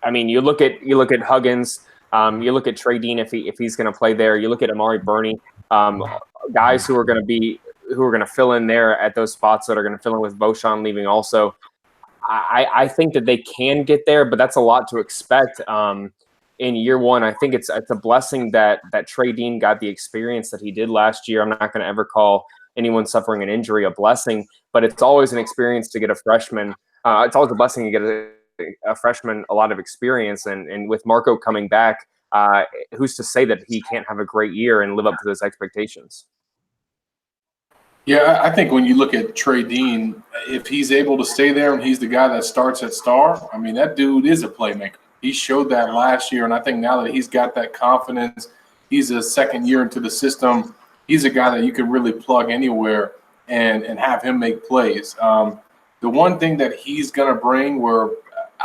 I mean, you look at Huggins, you look at Trey Dean if he's going to play there. You look at Amari Burney, guys who are going to fill in there at those spots that are going to fill in with Beauchamp leaving also. I think that they can get there, but that's a lot to expect in year one. I think it's a blessing that Trey Dean got the experience that he did last year. I'm not going to ever call anyone suffering an injury a blessing, but it's always an experience to get a freshman. It's always a blessing to get a freshman a lot of experience. And with Marco coming back, who's to say that he can't have a great year and live up to those expectations? Yeah, I think when you look at Trey Dean, if he's able to stay there and he's the guy that starts at star, I mean, that dude is a playmaker. He showed that last year, and I think now that he's got that confidence, he's a second year into the system, he's a guy that you can really plug anywhere and have him make plays. The one thing that he's going to bring, where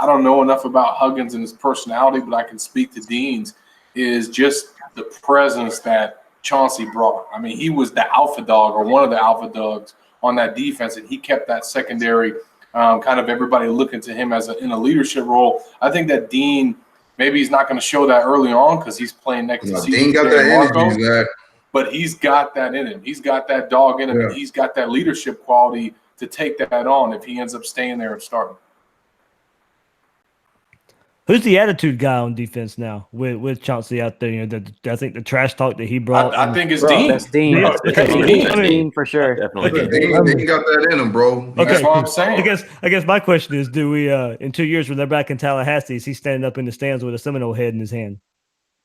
I don't know enough about Huggins and his personality, but I can speak to Dean's, is just the presence that Chauncey brought. I mean, he was the alpha dog or one of the alpha dogs on that defense, and he kept that secondary kind of everybody looking to him as in a leadership role. I think that Dean, maybe he's not going to show that early on because he's playing next to Dean got that energy, Zach. But he's got that in him. He's got that dog in him, and he's got that leadership quality to take that on if he ends up staying there and starting. Who's the attitude guy on defense now with Chauncey out there? You know, I think the trash talk that he brought. I think it's Dean. That's Dean. Dean for sure. Definitely. Dean got that in him, bro. Okay. That's what I'm saying. I guess my question is, do we in 2 years when they're back in Tallahassee, is he standing up in the stands with a Seminole head in his hand?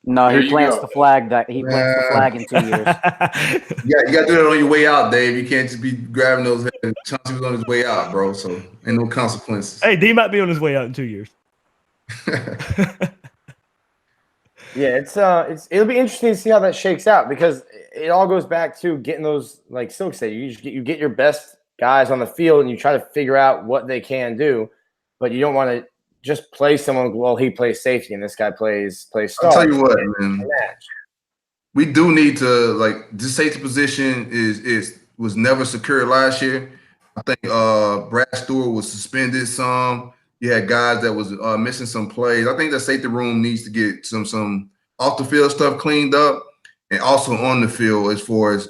No, There he you plants go. the flag. He plants the flag in 2 years. Yeah, you got to do that on your way out, Dave. You can't just be grabbing those heads. Chauncey was on his way out, bro, so ain't no consequences. Hey, D might be on his way out in 2 years. Yeah, it'll be interesting to see how that shakes out because it all goes back to getting those, like Silk said, you get your best guys on the field and you try to figure out what they can do, but you don't want to just play someone. Well, he plays safety and this guy plays star. I'll tell you what, man. We do need to this safety position was never secure last year. I think Brad Stewart was suspended some. You had guys that was missing some plays. I think the safety room needs to get some off the field stuff cleaned up, and also on the field as far as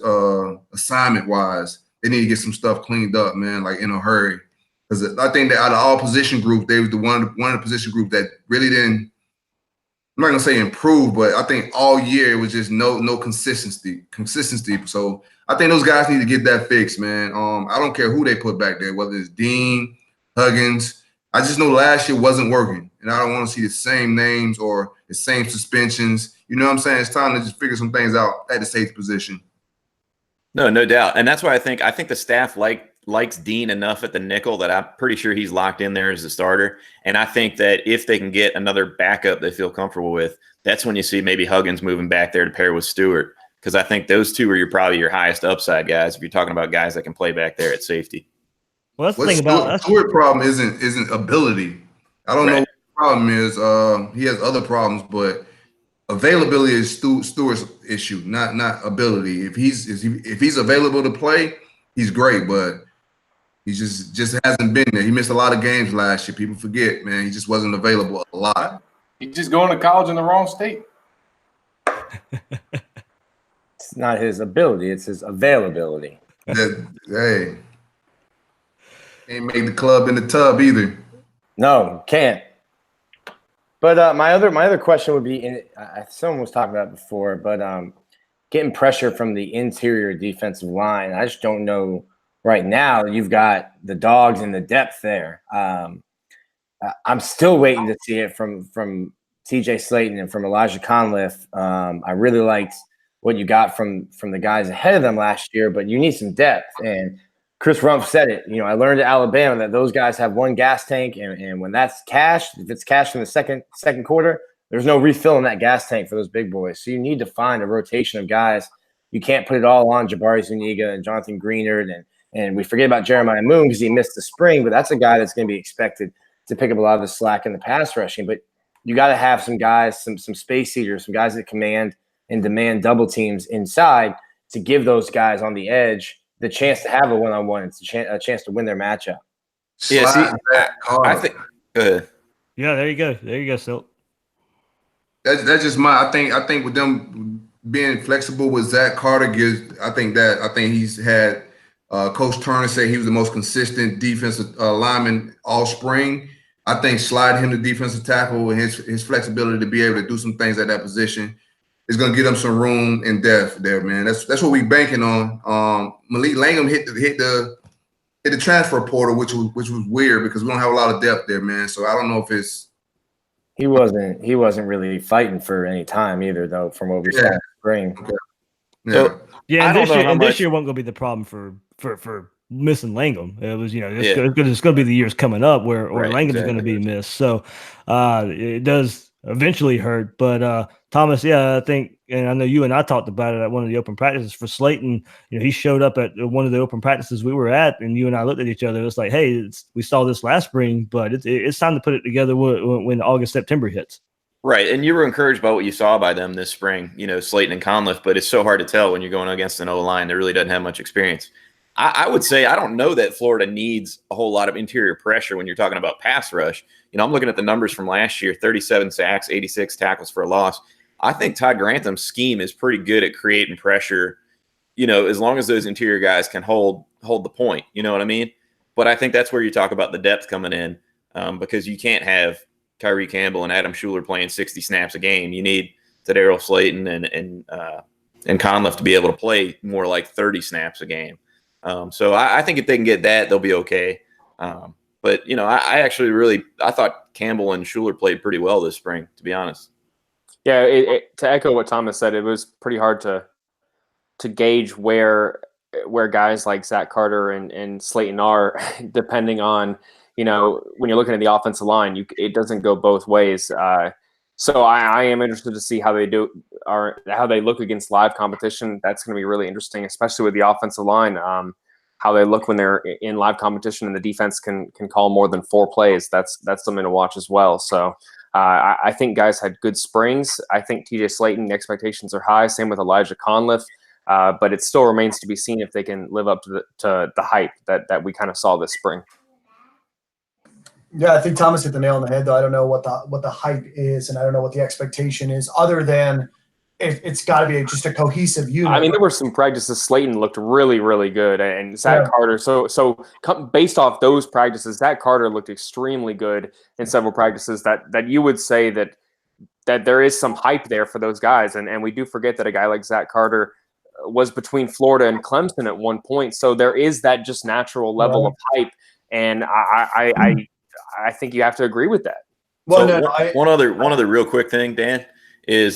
assignment wise, they need to get some stuff cleaned up, man, like in a hurry. Because I think that out of all position groups, they was the one of the position group that really didn't. I'm not gonna say improve, but I think all year it was just no consistency. So I think those guys need to get that fixed, man. I don't care who they put back there, whether it's Dean, Huggins. I just know last year wasn't working, and I don't want to see the same names or the same suspensions. You know what I'm saying? It's time to just figure some things out at the safety position. No doubt, and that's why I think the staff likes Dean enough at the nickel that I'm pretty sure he's locked in there as a starter. And I think that if they can get another backup they feel comfortable with, that's when you see maybe Huggins moving back there to pair with Stewart, because I think those two are probably your highest upside guys if you're talking about guys that can play back there at safety. Well, that's the thing about Stewart problem isn't ability. I don't know what the problem is. He has other problems, but availability is Stewart's issue, not ability. If he's available to play, he's great, but he just hasn't been there. He missed a lot of games last year. People forget, man. He just wasn't available a lot. He's just going to college in the wrong state. It's not his ability; it's his availability. Hey, ain't make the club in the tub either. No, can't. But my other question would be, someone was talking about it before, but getting pressure from the interior defensive line. I just don't know right now. You've got the dogs and the depth there. I'm still waiting to see it from TJ Slayton and from Elijah Conliffe. I really liked what you got from the guys ahead of them last year, but you need some depth. And Chris Rumpf said it. You know, I learned at Alabama that those guys have one gas tank, and when that's cashed, if it's cashed in the second quarter, there's no refilling that gas tank for those big boys. So you need to find a rotation of guys. You can't put it all on Jabari Zuniga and Jonathan Greenard, and we forget about Jeremiah Moon because he missed the spring, but that's a guy that's going to be expected to pick up a lot of the slack in the pass rushing. But you got to have some guys, some space eaters, some guys that command and demand double teams inside to give those guys on the edge the chance to have a one-on-one. It's a chance to win their matchup. Yeah, see, I think. Go ahead. Yeah, there you go, Silt. That's just my. I think with them being flexible with Zach Carter gives. I think he's had Coach Turner say he was the most consistent defensive lineman all spring. I think sliding him to defensive tackle and his flexibility to be able to do some things at that position is going to get him some room and depth there, man. That's what we banking on. Malik Langham hit the transfer portal, which was weird because we don't have a lot of depth there, man. So I don't know if it's he wasn't really fighting for any time either, though, from what we saw in spring. Okay. Yeah. So, and this year wasn't going to be the problem for missing Langham. It was, it's going to be the years coming up where Langham's going to be missed. So it does eventually hurt. But Thomas, I think, and I know you and I talked about it at one of the open practices for Slayton. He showed up at one of the open practices we were at, and you and I looked at each other. It's like, hey, we saw this last spring, but it's time to put it together when August, September hits. Right, and you were encouraged by what you saw by them this spring, Slayton and Conliffe, but it's so hard to tell when you're going against an O-line that really doesn't have much experience. I would say I don't know that Florida needs a whole lot of interior pressure when you're talking about pass rush. I'm looking at the numbers from last year, 37 sacks, 86 tackles for a loss. I think Todd Grantham's scheme is pretty good at creating pressure, as long as those interior guys can hold the point, you know what I mean? But I think that's where you talk about the depth coming in, because you can't have Tyree Campbell and Adam Schuler playing 60 snaps a game. You need Tadarius Slayton and Conliffe to be able to play more like 30 snaps a game. So I think if they can get that, they'll be okay. But I thought Campbell and Schuler played pretty well this spring, to be honest. Yeah, to echo what Thomas said, it was pretty hard to gauge where guys like Zach Carter and Slayton are, depending on, when you're looking at the offensive line, it doesn't go both ways. So I am interested to see how they look against live competition. That's going to be really interesting, especially with the offensive line. How they look when they're in live competition and the defense can call more than 4 plays. That's something to watch as well. So I think guys had good springs. I think TJ Slayton, the expectations are high. Same with Elijah Conliffe. But it still remains to be seen if they can live up to the hype that we kind of saw this spring. Yeah, I think Thomas hit the nail on the head, though. I don't know what the hype is, and I don't know what the expectation is, other than it's got to be just a cohesive unit. I mean, there were some practices. Slayton looked really, really good, and Zach Carter. So based off those practices, Zach Carter looked extremely good in several practices. That you would say that there is some hype there for those guys, and we do forget that a guy like Zach Carter was between Florida and Clemson at one point. So there is that just natural level of hype, and I think you have to agree with that. Well, so one other real quick thing, Dan, is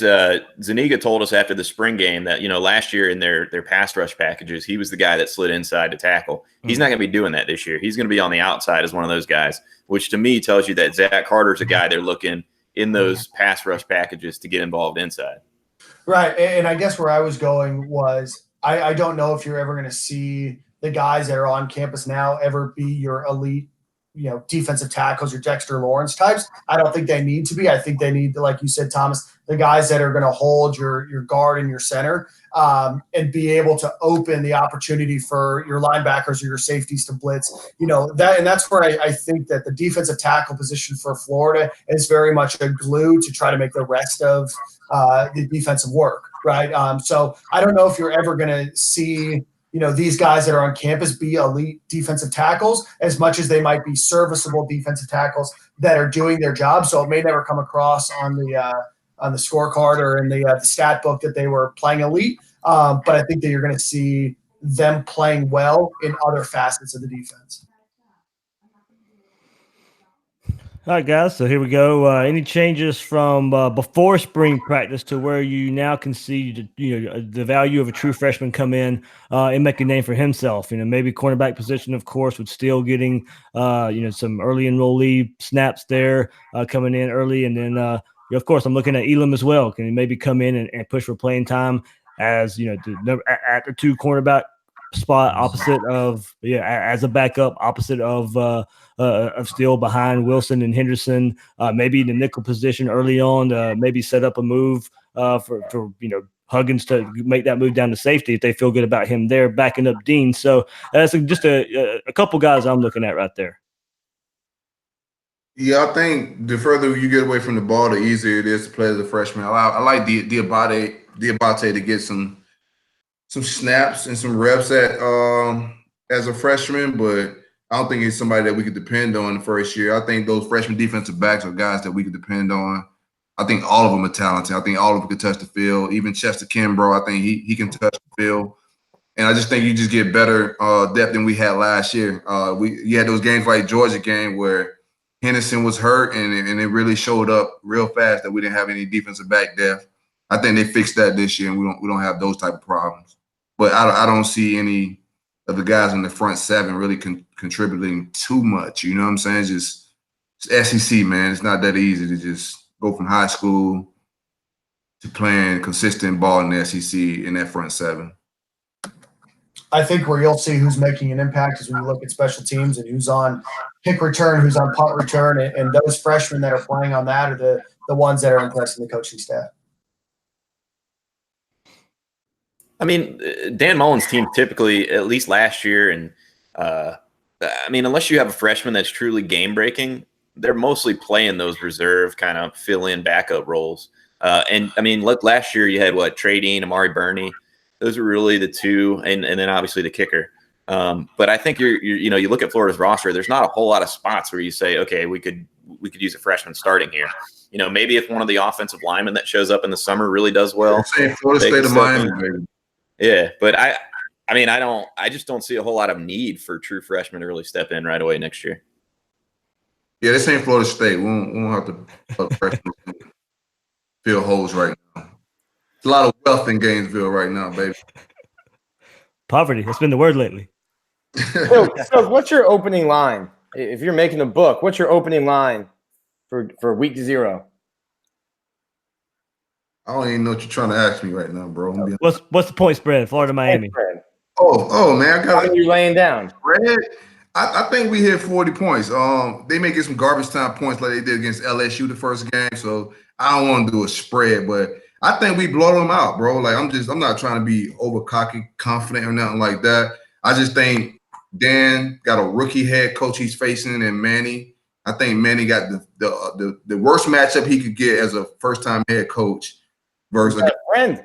Zuniga told us after the spring game that last year in their pass rush packages, he was the guy that slid inside to tackle. He's not going to be doing that this year. He's going to be on the outside as one of those guys, which to me tells you that Zach Carter's a guy they're looking in those pass rush packages to get involved inside. Right, and I guess where I was going was I don't know if you're ever going to see the guys that are on campus now ever be your elite defensive tackles, your Dexter Lawrence types. I don't think they need to be. I think they need, like you said, Thomas, the guys that are going to hold your guard and your center and be able to open the opportunity for your linebackers or your safeties to blitz. That's where I think that the defensive tackle position for Florida is very much a glue to try to make the rest of the defensive work, right? So I don't know if you're ever going to see these guys that are on campus be elite defensive tackles as much as they might be serviceable defensive tackles that are doing their job. So it may never come across on the scorecard or in the stat book that they were playing elite. But I think that you're going to see them playing well in other facets of the defense. All right, guys. So here we go. Any changes from before spring practice to where you now can see the value of a true freshman come in and make a name for himself? Maybe cornerback position, of course, with still getting some early enrollee snaps there coming in early, and then of course I'm looking at Elam as well. Can he maybe come in and push for playing time as at the 2 cornerback spot opposite of as a backup opposite of still behind Wilson and Henderson, maybe in the nickel position early on, maybe set up a move for Huggins to make that move down to safety if they feel good about him there backing up Dean. So that's just a couple guys I'm looking at right there. Yeah, I think the further you get away from the ball, the easier it is to play as a freshman. I like Diabate to get some snaps and some reps at as a freshman, but I don't think it's somebody that we could depend on the first year. I think those freshman defensive backs are guys that we could depend on. I think all of them are talented. I think all of them can touch the field. Even Chester Kimbrough, I think he can touch the field. And I just think you just get better depth than we had last year. You had those games like Georgia game where Henderson was hurt and it really showed up real fast that we didn't have any defensive back depth. I think they fixed that this year, and we don't have those type of problems. But I don't see any of the guys in the front 7 really contributing too much. You know what I'm saying? It's SEC, man. It's not that easy to just go from high school to playing consistent ball in the SEC in that front 7. I think where you'll see who's making an impact is when you look at special teams and who's on kick return, who's on punt return, and those freshmen that are playing on that are the ones that are impressing the coaching staff. I mean, Dan Mullen's team typically, at least last year, and unless you have a freshman that's truly game-breaking, they're mostly playing those reserve kind of fill-in backup roles. Look, last year you had Trey Dean, Amari Burney. Those were really the 2, and then obviously the kicker. But I think you look at Florida's roster. There's not a whole lot of spots where you say, okay, we could use a freshman starting here. Maybe if one of the offensive linemen that shows up in the summer really does well. Florida State of Miami. Yeah, but I just don't see a whole lot of need for true freshmen to really step in right away next year. Yeah, this ain't Florida State. We won't have to freshmen fill holes right now. There's a lot of wealth in Gainesville right now, baby. Poverty. That's been the word lately. So what's your opening line? If you're making a book, what's your opening line for week 0? I don't even know what you're trying to ask me right now, bro. What's the point spread? Florida, Miami. Oh man, how many you laying down? Spread. I think we hit 40 points. They may get some garbage time points like they did against LSU the first game, so I don't want to do a spread, but I think we blow them out, bro. Like I'm not trying to be over cocky, confident or nothing like that. I just think Dan got a rookie head coach he's facing, and Manny. I think Manny got the worst matchup he could get as a first-time head coach. Versus friend.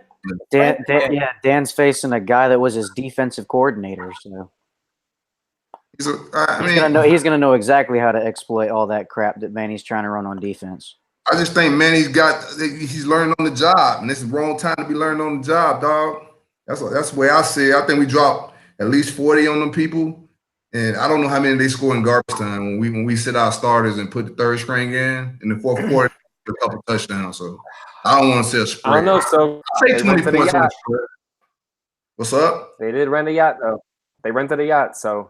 Dan's facing a guy that was his defensive coordinator. So he's gonna know exactly how to exploit all that crap that Manny's trying to run on defense. I just think he's learning on the job, and this is the wrong time to be learning on the job, dog. That's the way I see it. I think we dropped at least 40 on them people, and I don't know how many they score in garbage time when we sit our starters and put the third string in the fourth quarter, a couple touchdowns. So I don't want to say a spread. I don't know. So I'll say 20 points on the spread. What's up? They did rent a yacht, though. They rented a yacht, so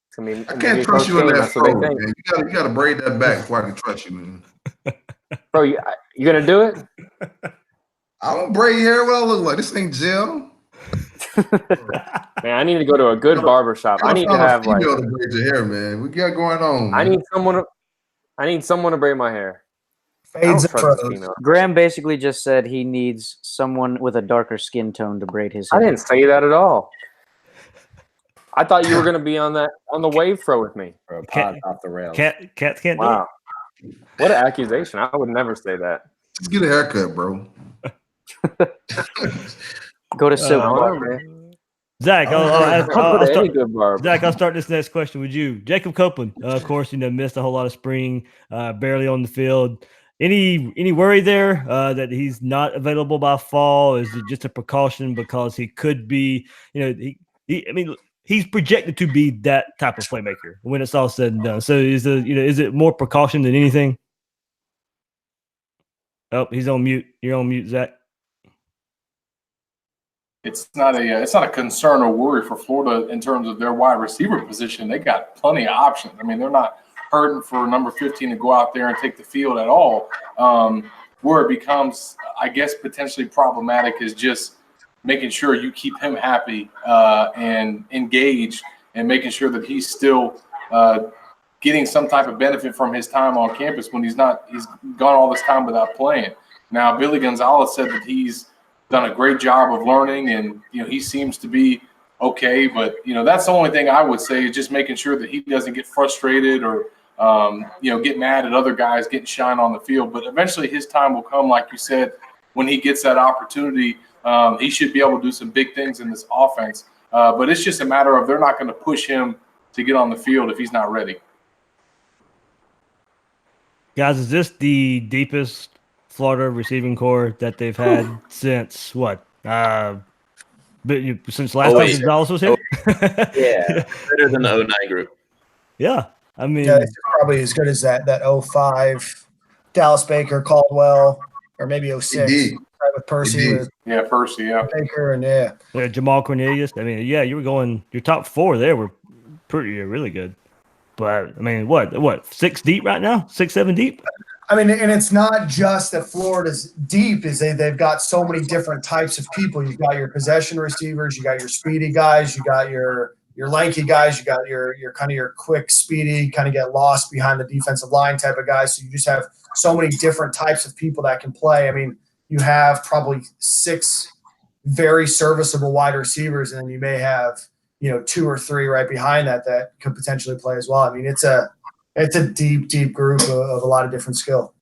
it's gonna be. I can't trust you in that throw, man. You got to braid that back before I can trust you, man. Bro, you gonna do it? I don't braid hair. What I look like? This ain't gel. Man, I need to go to a good barber shop. I need to have like. Female to braid your hair, man. We got going on. I Man. need someone to braid my hair. I Fades don't and trust this froze. female. Graham basically just said he needs someone with a darker skin tone to braid his hair. I didn't say that at all. I thought you were going to be on the wave throw with me. Or a pod off the rails. Cats can't do it. Wow. What an accusation. I would never say that. Just get a haircut, bro. Go to Silk. I don't know, man. Zach, I'll I'll go to any start. good barber. Zach, I'll start this next question with you. Jacob Copeland, of course, missed a whole lot of spring, barely on the field. Any worry there that he's not available by fall? Is it just a precaution because he could be, he's projected to be that type of playmaker when it's all said and done. So is it more precaution than anything? Oh, he's on mute. You're on mute, Zach. It's not a concern or worry for Florida in terms of their wide receiver position. They got plenty of options. I mean, they're not hurting for number 15 to go out there and take the field at all. Where it becomes, I guess, potentially problematic is just making sure you keep him happy and engaged, and making sure that he's still getting some type of benefit from his time on campus when he's gone all this time without playing. Now, Billy Gonzalez said that he's done a great job of learning, and he seems to be okay. But that's the only thing I would say, is just making sure that he doesn't get frustrated or get mad at other guys getting shine on the field. But eventually, his time will come, like you said, when he gets that opportunity. He should be able to do some big things in this offense. But it's just a matter of they're not going to push him to get on the field if he's not ready. Guys, is this the deepest Florida receiving core that they've had since what? Since last time Gonzalez was here? Yeah. Better than the 09 group. Yeah. I mean, Yeah, it's probably as good as that 05 Dallas Baker, Caldwell, or maybe 06 Indeed. right, with Percy, Indeed. with Yeah, Percy, yeah. Baker, and Jamal Cornelius. I mean, yeah, you were going your top four there were really good. But I mean, what 6 deep right now? 6, 7 deep? I mean, and it's not just that Florida's deep, is they've got so many different types of people. You've got your possession receivers, you got your speedy guys, you got your lanky guys, you got your kind of your quick, speedy, kind of get lost behind the defensive line type of guys. So you just have so many different types of people that can play. I mean, you have probably 6 very serviceable wide receivers, and then you may have 2 or 3 right behind that could potentially play as well. I mean, it's a deep group of a lot of different skill.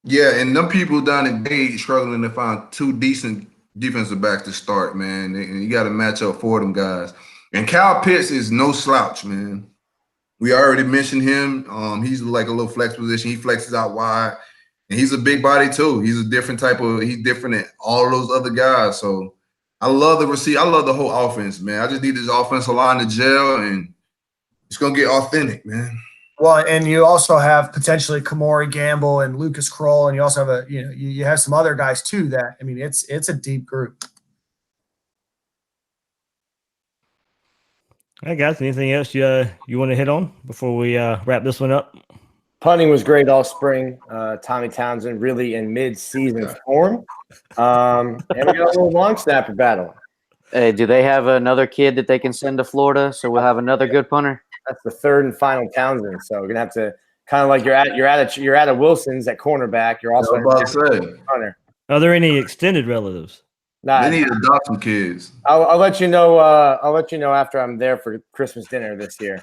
Yeah, and them people down in Dade struggling to find 2 decent defensive backs to start, man. And you got to match up for them guys. And Kyle Pitts is no slouch, man. We already mentioned him. He's like a little flex position. He flexes out wide, and he's a big body too. He's different than all of those other guys. So I love the receiver. I love the whole offense, man. I just need this offensive line to gel, and it's gonna get authentic, man. Well, and you also have potentially Kamori Gamble and Lucas Kroll, and you also have you have some other guys too. That, I mean, it's a deep group. All right, guys. Anything else you want to hit on before we wrap this one up? Punting was great all spring. Tommy Townsend really in mid-season form. And we got a little long snapper battle. Hey, do they have another kid that they can send to Florida? So we'll have another good punter. That's the 3rd and final Townsend. So we're gonna have to kind of like you're at a Wilson's at cornerback. You're also about to say. punter. Are there any extended relatives? Nah, They need to adopt some kids. I'll let you know. I'll let you know after I'm there for Christmas dinner this year.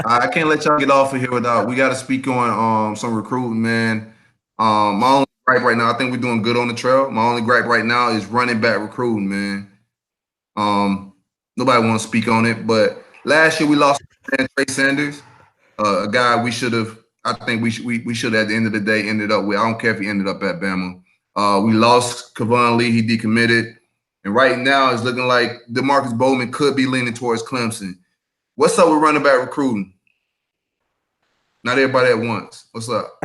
I can't let y'all get off of here without. We got to speak on some recruiting, man. My only gripe right now, I think we're doing good on the trail. My only gripe right now is running back recruiting, man. Nobody wants to speak on it, but last year we lost Trey Sanders, a guy we should have. I think we should at the end of the day ended up with. I don't care if he ended up at Bama. We lost Kevon Lee. He decommitted. And right now it's looking like DeMarcus Bowman could be leaning towards Clemson. What's up with running back recruiting? Not everybody at once. What's up?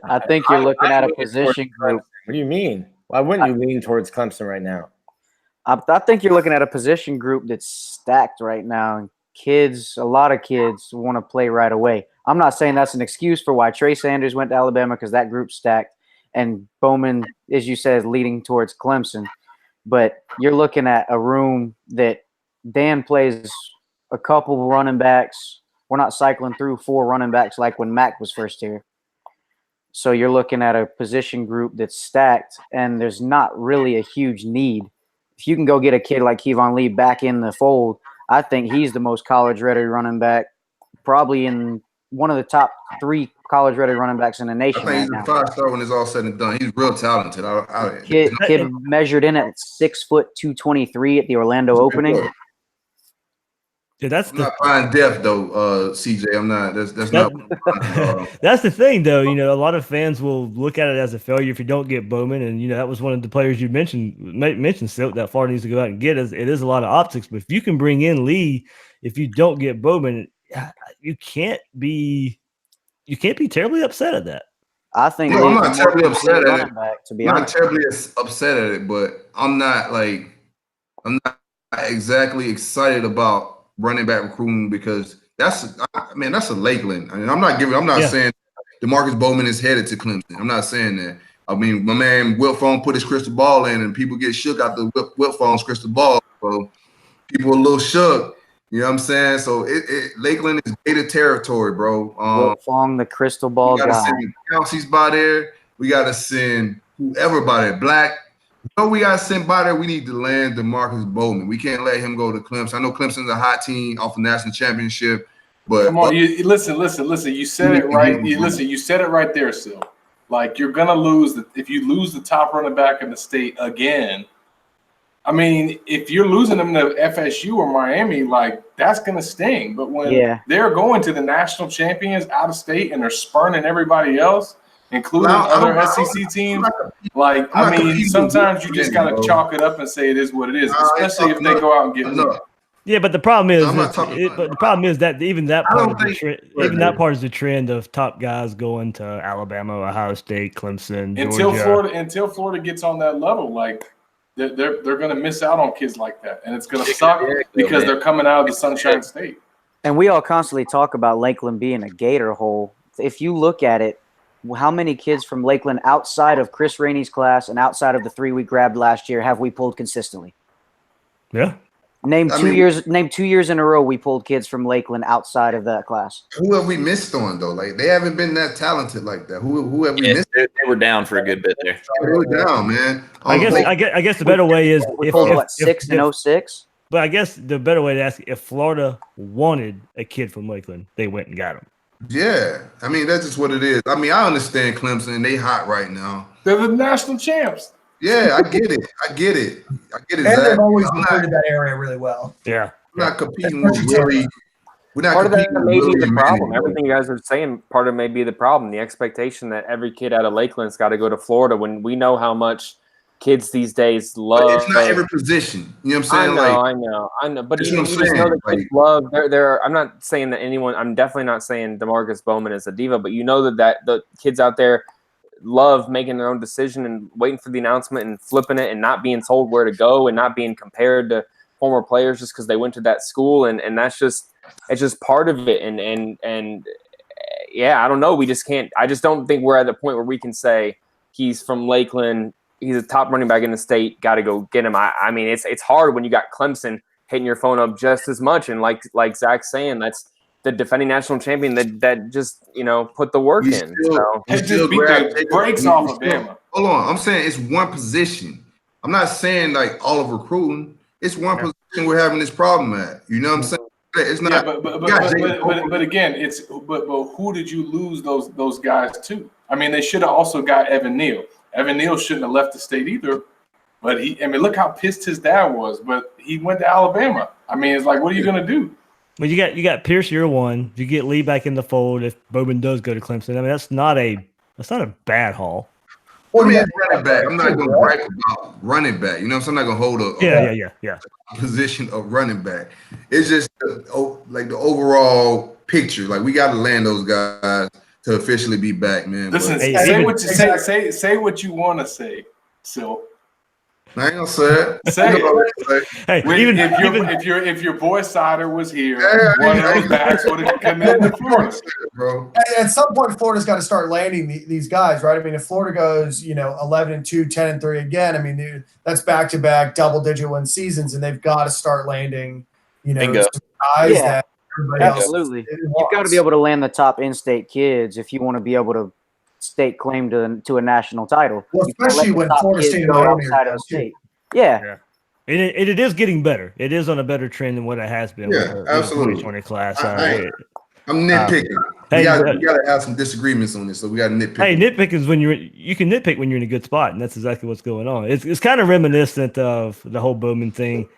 I think you're looking at a position group. What do you mean? Why wouldn't you lean towards Clemson right now? I think you're looking at a position group that's stacked right now. A lot of kids want to play right away. I'm not saying that's an excuse for why Trey Sanders went to Alabama, because that group's stacked. And Bowman, as you said, is leading towards Clemson. But you're looking at a room that Dan plays a couple running backs. We're not cycling through 4 running backs like when Mac was first here. So you're looking at a position group that's stacked, and there's not really a huge need. If you can go get a kid like Kevon Lee back in the fold, I think he's the most college-ready running back, probably in one of the top 3 college-ready running backs in the nation. I think he's a 5-star when it's all said and done. He's real talented. Kid measured in at 6 foot 223 at the Orlando opening. Yeah, I'm not buying depth though, CJ. I'm not. That's not. That's the thing, though. You know, a lot of fans will look at it as a failure if you don't get Bowman, and you know that was one of the players you mentioned. Silk that Florida needs to go out and get. It is a lot of optics, but if you can bring in Lee, if you don't get Bowman, you can't be terribly upset at that. I think I'm not terribly upset at it. To be I'm honest, not terribly upset at it, but I'm not exactly excited about running back recruiting because that's a Lakeland. I mean, I'm not saying DeMarcus Bowman is headed to Clemson. I'm not saying that. I mean, my man Will Phone put his crystal ball in, and people get shook out the Will Phone's crystal ball. So people are a little shook. You know what I'm saying? So Lakeland is Gator territory, bro. Will Fong, the crystal ball we gotta guy. send Kelsey's by there. We gotta send whoever by there. Black. We got to send by there. We need to land DeMarcus Bowman. We can't let him go to Clemson. I know Clemson's a hot team off the national championship, but come on, you listen. You said it right. You said it right there, Sil. Like you're gonna lose if you lose the top running back in the state again. I mean, if you're losing them to FSU or Miami, like that's gonna sting. But when they're going to the national champions out of state and they're spurning everybody else, including other SEC teams, sometimes you just got to chalk it up and say it is what it is, especially if they go out and get it. Yeah, but the problem is, that even that part of the trend, that part is the trend of top guys going to Alabama, Ohio State, Clemson, Georgia. Until Florida gets on that level, like they're going to miss out on kids like that, and it's going to suck because they're coming out of the Sunshine State. And we all constantly talk about Lakeland being a Gator hole. If you look at it, how many kids from Lakeland outside of Chris Rainey's class and outside of the 3 we grabbed last year have we pulled consistently? Yeah. Name 2 years in a row we pulled kids from Lakeland outside of that class. Who have we missed on though? Like they haven't been that talented like that. Who have we missed? They were down for a good bit there. They were down, man. I guess the better way is we pulled 6 and 06. But I guess the better way to ask if Florida wanted a kid from Lakeland, they went and got him. Yeah, I mean that's just what it is. I mean I understand Clemson; they hot right now. They're the national champs. Yeah, I get it. And they've always recruited that area really well. Yeah, we're not competing with really. We're not part of that may be the problem. Many. Everything you guys are saying, part of it may be the problem. The expectation that every kid out of Lakeland's got to go to Florida when we know how much kids these days love. But it's not every position. You know what I'm saying? I know. But you just know that kids love. I'm not saying that anyone. I'm definitely not saying DeMarcus Bowman is a diva, but you know that the kids out there love making their own decision and waiting for the announcement and flipping it and not being told where to go and not being compared to former players just because they went to that school and it's just part of it and yeah, I don't know. We just can't. I just don't think we're at the point where we can say he's from Lakeland. He's a top running back in the state. Got to go get him. I mean, it's hard when you got Clemson hitting your phone up just as much. And like Zach's saying, that's the defending national champion that just put the work in. Just beat the brakes off of Bama. Hold on, I'm saying it's one position. I'm not saying like all of recruiting. It's one position we're having this problem at. You know what I'm saying? It's not. But again, but who did you lose those guys to? I mean, they should have also got Evan Neal. Evan Neal shouldn't have left the state either. But look how pissed his dad was. But he went to Alabama. I mean, it's like, what are you gonna do? Well, you got Pierce year one. You get Lee back in the fold if Bowman does go to Clemson. I mean, that's not a bad haul. Well, running back. I'm not going to brag about running back. You know, so I'm not going to hold a position of running back. It's just like the overall picture. Like we got to land those guys to officially be back, man. Listen, say what you want to say, Sil. I ain't gonna say it. Say it. You know what I'm saying? Hey, If your boy Sider was here, Yeah, one of those backs would have committed to Florida. Bro. At some point, Florida's got to start landing these guys, right? I mean, if Florida goes, 11-2, 10-3 again, I mean, that's back-to-back double-digit win seasons, and they've got to start landing, Bingo. some guys Yeah, that everybody else Absolutely. You've wants. got to be able to land the top in-state kids if you want to be able to stake claim to a national title. Well, You can't let especially the when top Florida kids State and go Miami are outside down, of the too. state. Yeah. And it is getting better. It is on a better trend than what it has been. Yeah, with the absolutely. 2020 class. I'm nitpicking. Hey, we gotta have some disagreements on this, so we gotta nitpick. Hey, nitpick is when you can nitpick when you're in a good spot, and that's exactly what's going on. It's kind of reminiscent of the whole Bowman thing.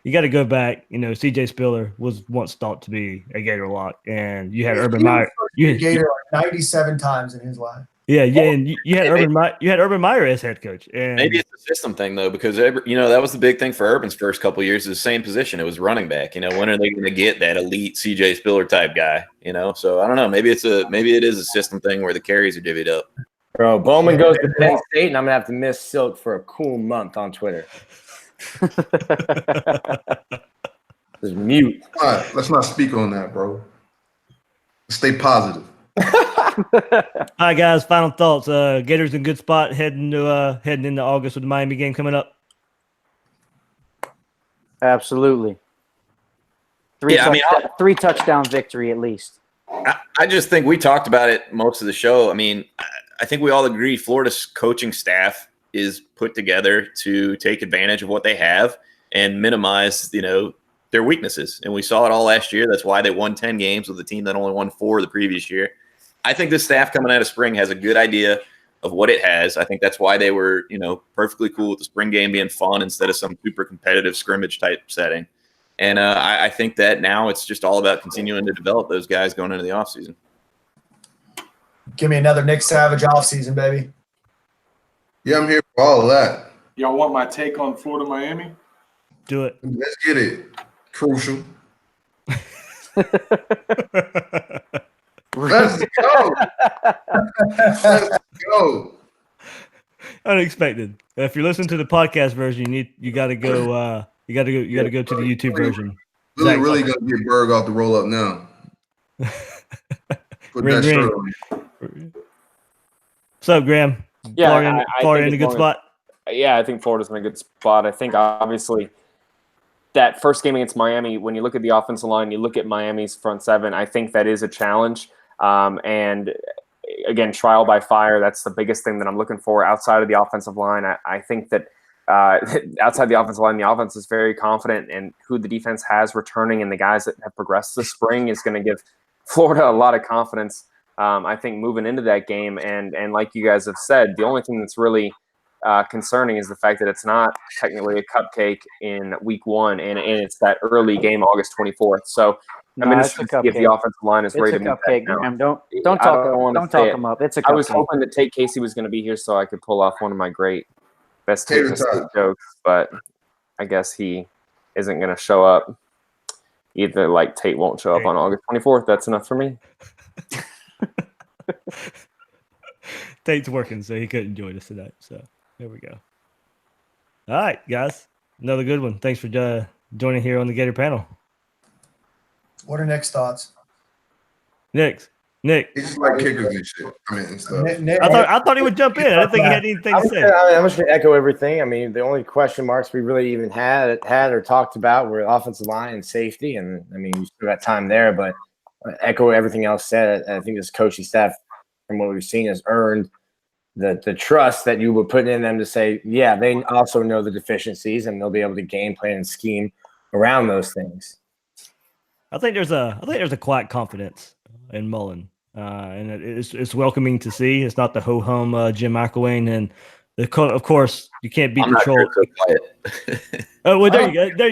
You got to go back. CJ Spiller was once thought to be a Gator lock, and you had Urban Meyer. You had Gator like 97 times in his life. and you had Urban Meyer as head coach. And Maybe it's a system thing though, because that was the big thing for Urban's first couple of years. Is the same position. It was running back. When are they going to get that elite CJ Spiller type guy? So I don't know. Maybe it is a system thing where the carries are divvied up. Bro, Bowman goes to Penn State, and I'm gonna have to miss Silk for a cool month on Twitter. Just mute. All right, let's not speak on that, bro. Stay positive. all right, guys. Final thoughts. Gators in good spot heading into August with the Miami game coming up. Absolutely. Three touchdown victory at least. I just think we talked about it most of the show. I mean, I think we all agree Florida's coaching staff is put together to take advantage of what they have and minimize, their weaknesses. And we saw it all last year. That's why they won 10 games with a team that only won 4 the previous year. I think this staff coming out of spring has a good idea of what it has. I think that's why they were, perfectly cool with the spring game being fun instead of some super competitive scrimmage type setting. And I think that now it's just all about continuing to develop those guys going into the offseason. Give me another Nick Savage offseason, baby. Yeah, I'm here for all of that. Y'all want my take on Florida Miami? Do it. Let's get it. Crucial. Let's go. Let's go. Unexpected. If you're listening to the podcast version, you got to go. You got to go to the YouTube version. Really gonna get Berg off the roll up now. Put that shirt on. What's up, Graham? Yeah, Florida in a good spot. Yeah, I think Florida's in a good spot. I think obviously that first game against Miami, when you look at the offensive line, you look at Miami's front seven, I think that is a challenge. And again, trial by fire, that's the biggest thing that I'm looking for outside of the offensive line. I think that outside the offensive line, the offense is very confident in who the defense has returning, and the guys that have progressed this spring is going to give Florida a lot of confidence, I think, moving into that game. And like you guys have said, the only thing that's really concerning is the fact that it's not technically a cupcake in week 1, and it's that early game, August 24th. So I'm interested to see if the offensive line is ready to meet that now. Don't talk them up. It's a cupcake. I was hoping that Tate Casey was going to be here so I could pull off one of my great best Tate jokes, but I guess he isn't going to show up. Either like Tate won't show up on August 24th. That's enough for me. Tate's working, so he couldn't join us tonight. So there we go. All right, guys. Another good one. Thanks for joining here on the Gator panel. What are Nick's thoughts? Nick. He's just like kickers and shit. And stuff. Nick, I thought he would jump in. I didn't think he had anything to say. I'm just going to echo everything. I mean, the only question marks we really even had or talked about were offensive line and safety. And, I mean, you still got time there, but echo everything else said. I think this coaching staff, from what we've seen, has earned the trust that you would put in them to say, yeah, they also know the deficiencies and they'll be able to game plan and scheme around those things. I think there's a quiet confidence in Mullen, and it's welcoming to see. It's not the ho hum Jim McElwain, and of course you can't beat the troll. Oh well, there you go.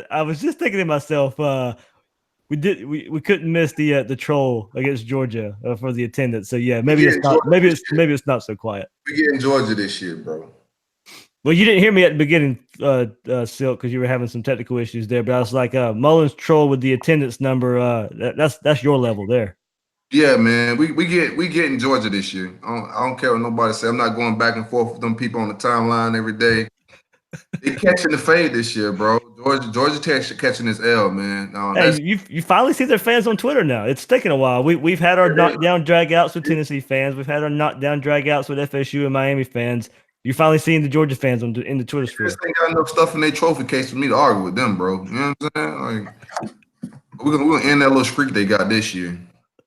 I was just thinking to myself, we couldn't miss the troll against Georgia for the attendance. So yeah, maybe it's not so quiet. We get in Georgia this year, bro. Well, you didn't hear me at the beginning, Silk, because you were having some technical issues there. But I was like, Mullen's troll with the attendance number. That's your level there. Yeah, man, we getting Georgia this year. I don't care what nobody say. I'm not going back and forth with them people on the timeline every day. They catching the fade this year, bro. Georgia catching this L, man. Hey, you finally see their fans on Twitter now. It's taken a while. We've had our knockdown dragouts with Tennessee fans. We've had our knockdown dragouts with FSU and Miami fans. You finally seeing the Georgia fans in the Twitter sphere. They ain't got enough stuff in their trophy case for me to argue with them, bro. You know what I'm saying? Like, we're gonna end that little streak they got this year.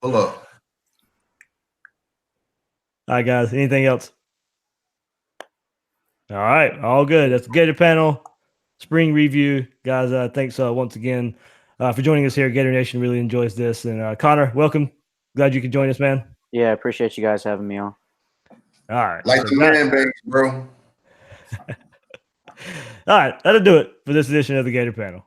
Pull up. All right, guys. Anything else? All right, all good. That's the Gator Panel spring review, guys. Thanks once again for joining us here. Gator Nation really enjoys this, and Connor, welcome. Glad you could join us, man. Yeah, appreciate you guys having me on. All right, Like the man, baby, bro. All right, that'll do it for this edition of the Gator Panel.